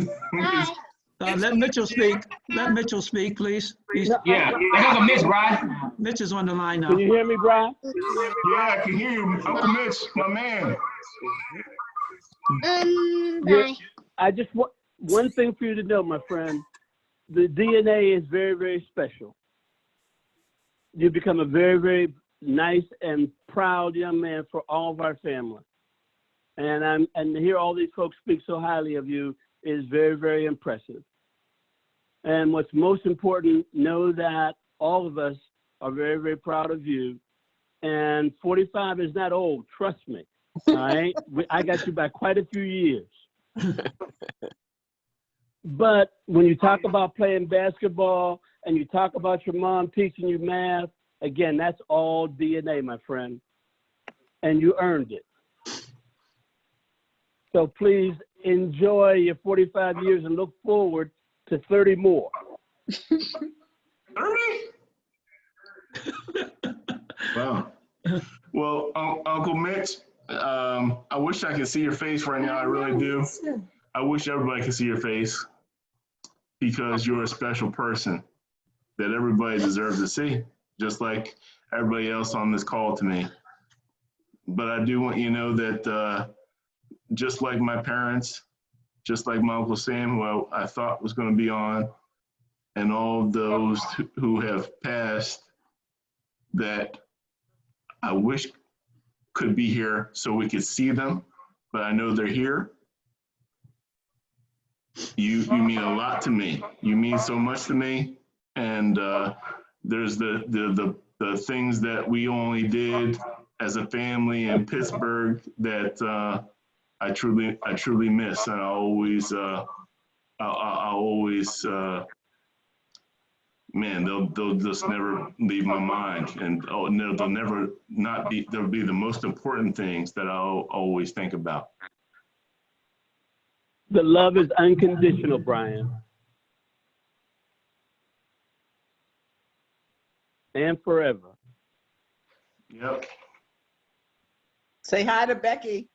Let Mitchell speak. Let Mitchell speak, please. Yeah, that's Uncle Mitch, Brian. Mitch is on the line now. Can you hear me, Brian? Yeah, I can hear you. Uncle Mitch, my man. Yeah, I just want one thing for you to know, my friend. The DNA is very, very special. You become a very, very nice and proud young man for all of our family. And to hear all these folks speak so highly of you is very, very impressive. And what's most important, know that all of us are very, very proud of you. And 45 is not old, trust me. All right? I got you by quite a few years. But when you talk about playing basketball and you talk about your mom teaching you math, again, that's all DNA, my friend. And you earned it. So please enjoy your 45 years and look forward to 30 more. 30? Wow. Well, Uncle Mitch, I wish I could see your face right now. I really do. I wish everybody could see your face because you're a special person that everybody deserves to see, just like everybody else on this call to me. But I do want you to know that just like my parents, just like my Uncle Sam, who I thought was going to be on, and all of those who have passed that I wish could be here so we could see them, but I know they're here. You mean a lot to me. You mean so much to me. And there's the things that we only did as a family in Pittsburgh that I truly miss. And I always man, they'll just never leave my mind, and they'll never not be. They'll be the most important things that I'll always think about. The love is unconditional, Brian. And forever. Yep. Say hi to Becky.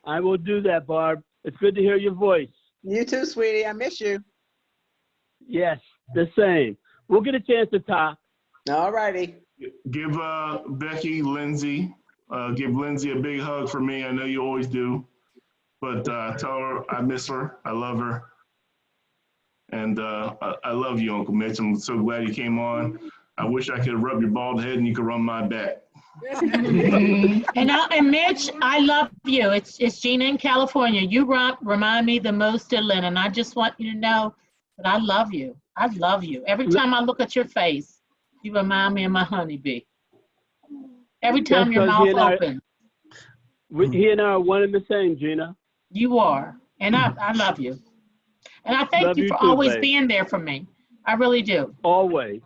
I will do that, Barb. It's good to hear your voice. You too, sweetie. I miss you. Yes, the same. We'll get a chance to talk. All righty. Give Becky, Lindsay, give Lindsay a big hug for me. I know you always do. But tell her I miss her. I love her. And I love you, Uncle Mitch. I'm so glad you came on. I wish I could rub your bald head and you could rub my back. And Mitch, I love you. It's Gina in California. You remind me the most of Lynn, and I just want you to know that I love you. I love you. Every time I look at your face, you remind me of my honeybee. Every time your mouth opens. He and I are one and the same, Gina. You are. And I love you. And I thank Love you you for too, always babe. being there for me. I really do. Always.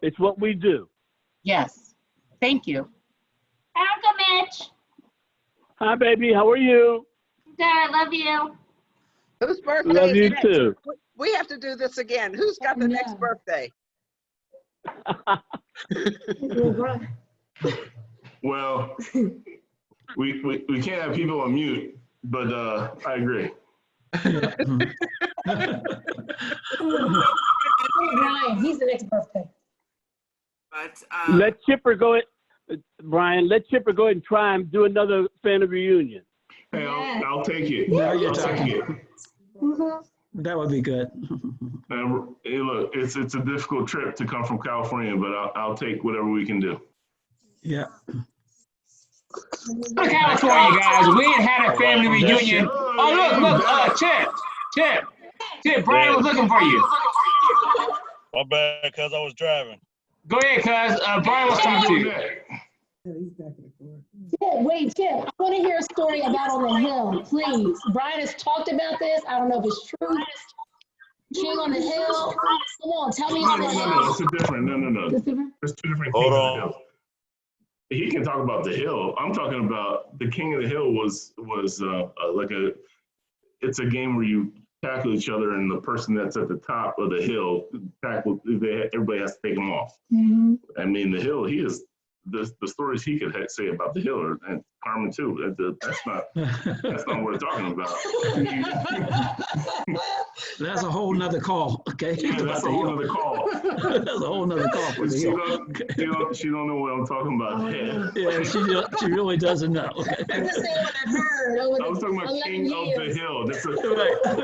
It's what we do. Yes. Thank you. Uncle Mitch. Hi, baby. How are you? Good, I love you. Whose birthday Love is you next? too. We have to do this again. Who's got the next birthday? Well, we can't have people on mute, but I agree. Brian, he's the next birthday. But Let Chipper go. Brian, let Chipper go ahead and try and do another family reunion. Hey, I'll take it. Now you're I'll take talking. it. That would be good. Hey, look, it's a difficult trip to come from California, but I'll take whatever we can do. Yeah. California, guys. We ain't had a family reunion. Oh, look, Chip, Brian was looking for you. My bad, cuz I was driving. Go ahead, cuz. Brian was talking to you. Chip, I want to hear a story about on the hill, please. Brian has talked about this. I don't know if it's true. King on the hill. Come on, tell me on the hill. No, it's a different. No. There's two different Hold things. on. He can talk about the hill. I'm talking about the King of the Hill was like it's a game where you tackle each other, and the person that's at the top of the hill everybody has to take him off. Mm-hmm. I mean, the hill, he is the stories he could say about the hill, and Carmen too. That's not what we're talking about. That's a whole nother call. Okay. Yeah, that's a whole nother call. That's a whole nother call for the hill. She don't know what I'm talking about. Yeah, she really doesn't know. Okay. I'm just saying what I heard. I was talking about King of the Hill. It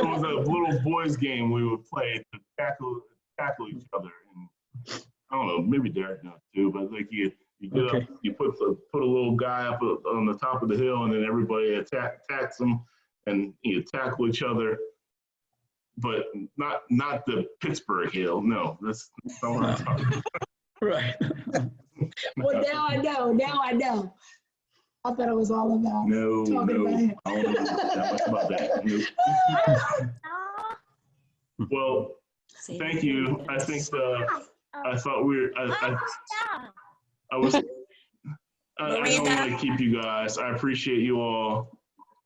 was a little boys game we would play to tackle each other. And I don't know, maybe Derek knows too, but like you get up, you put a little guy up on the top of the hill, and then everybody attacks him, and you tackle each other. But not the Pittsburgh Hill. No, that's not what I'm talking about. Right. Well, now I know. I thought it was all about talking about it. I don't know that much about that. Nope. Well, thank you. I think I thought I don't want to keep you guys. I appreciate you all.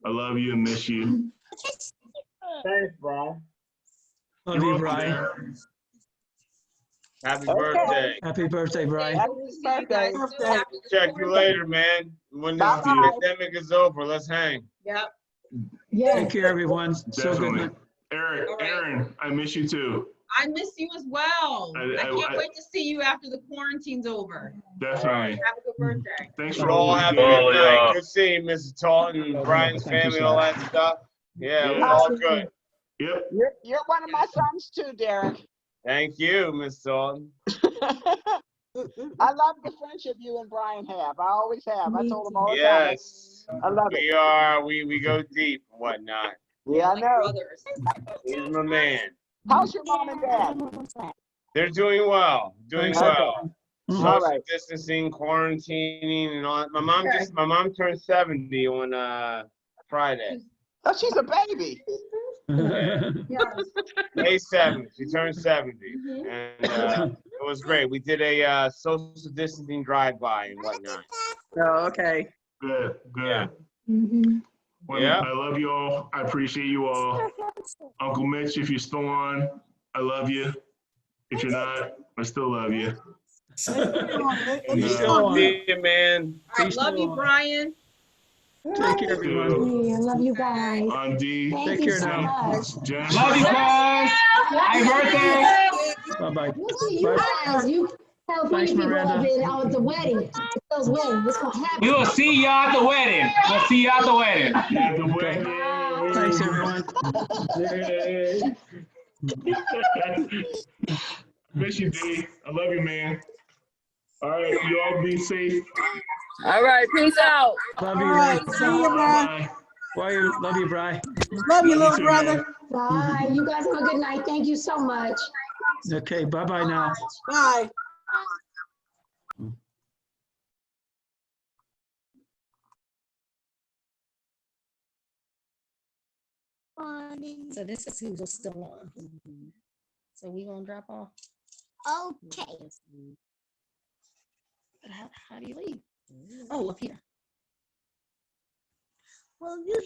I love you and miss you. Thanks, bro. Love you, Brian. Happy birthday. Happy birthday, Brian. Happy birthday. Check you later, man. When this pandemic is over, let's hang. Yep. Yeah. Take care, everyone. So Definitely. good. Aaron, I miss you too. I miss you as well. I can't I- wait to see you after the quarantine's over. Definitely. Have a good birthday. Thanks You for all all have a you good do. night. Good seeing you, Mrs. Taunton, Brian's family, all that stuff. Yeah, it was all good. Yep. You're one of my sons too, Derek. Thank you, Miss Taunton. I love the friendship you and Brian have. I always have. I told him all the Yes. time. I love it. We go deep and whatnot. Yeah, I know. He's my man. How's your mom and dad? They're doing well. Doing well. All Social right. distancing, quarantining, and all that. My mom turned 70 on Friday. Oh, she's a baby. May 7th, she turned 70. And it was great. We did a social distancing drive-by and whatnot. Oh, okay. Good. Yeah. Well, Yeah. I love you all. I appreciate you all. Uncle Mitch, if you're still on, I love you. If you're not, I still love you. You still see it, man. I love you, Brian. Take care, everyone. I love you guys. On D. Thank Take you care so now. much. Jen. Love you, guys. Happy birthday. Bye-bye. We'll see you guys. You California Thanks, people Miranda. have been out at the wedding. Those weddings. What's gonna happen? We will see y'all at the wedding. We'll see y'all at the wedding. At the wedding. Thanks, everyone. Miss you, D. I love you, man. All right, you all be safe. All right, peace out. Love you, All right, Lee. see you, Brian. Bye. Love you, Brian. Love you, Love you little too, brother. man. Bye. You guys have a good night. Thank you so much. Okay, bye-bye now. Bye. So this is who's still on. So we gonna drop off. Okay. But how do you leave? Oh, up here. Well, you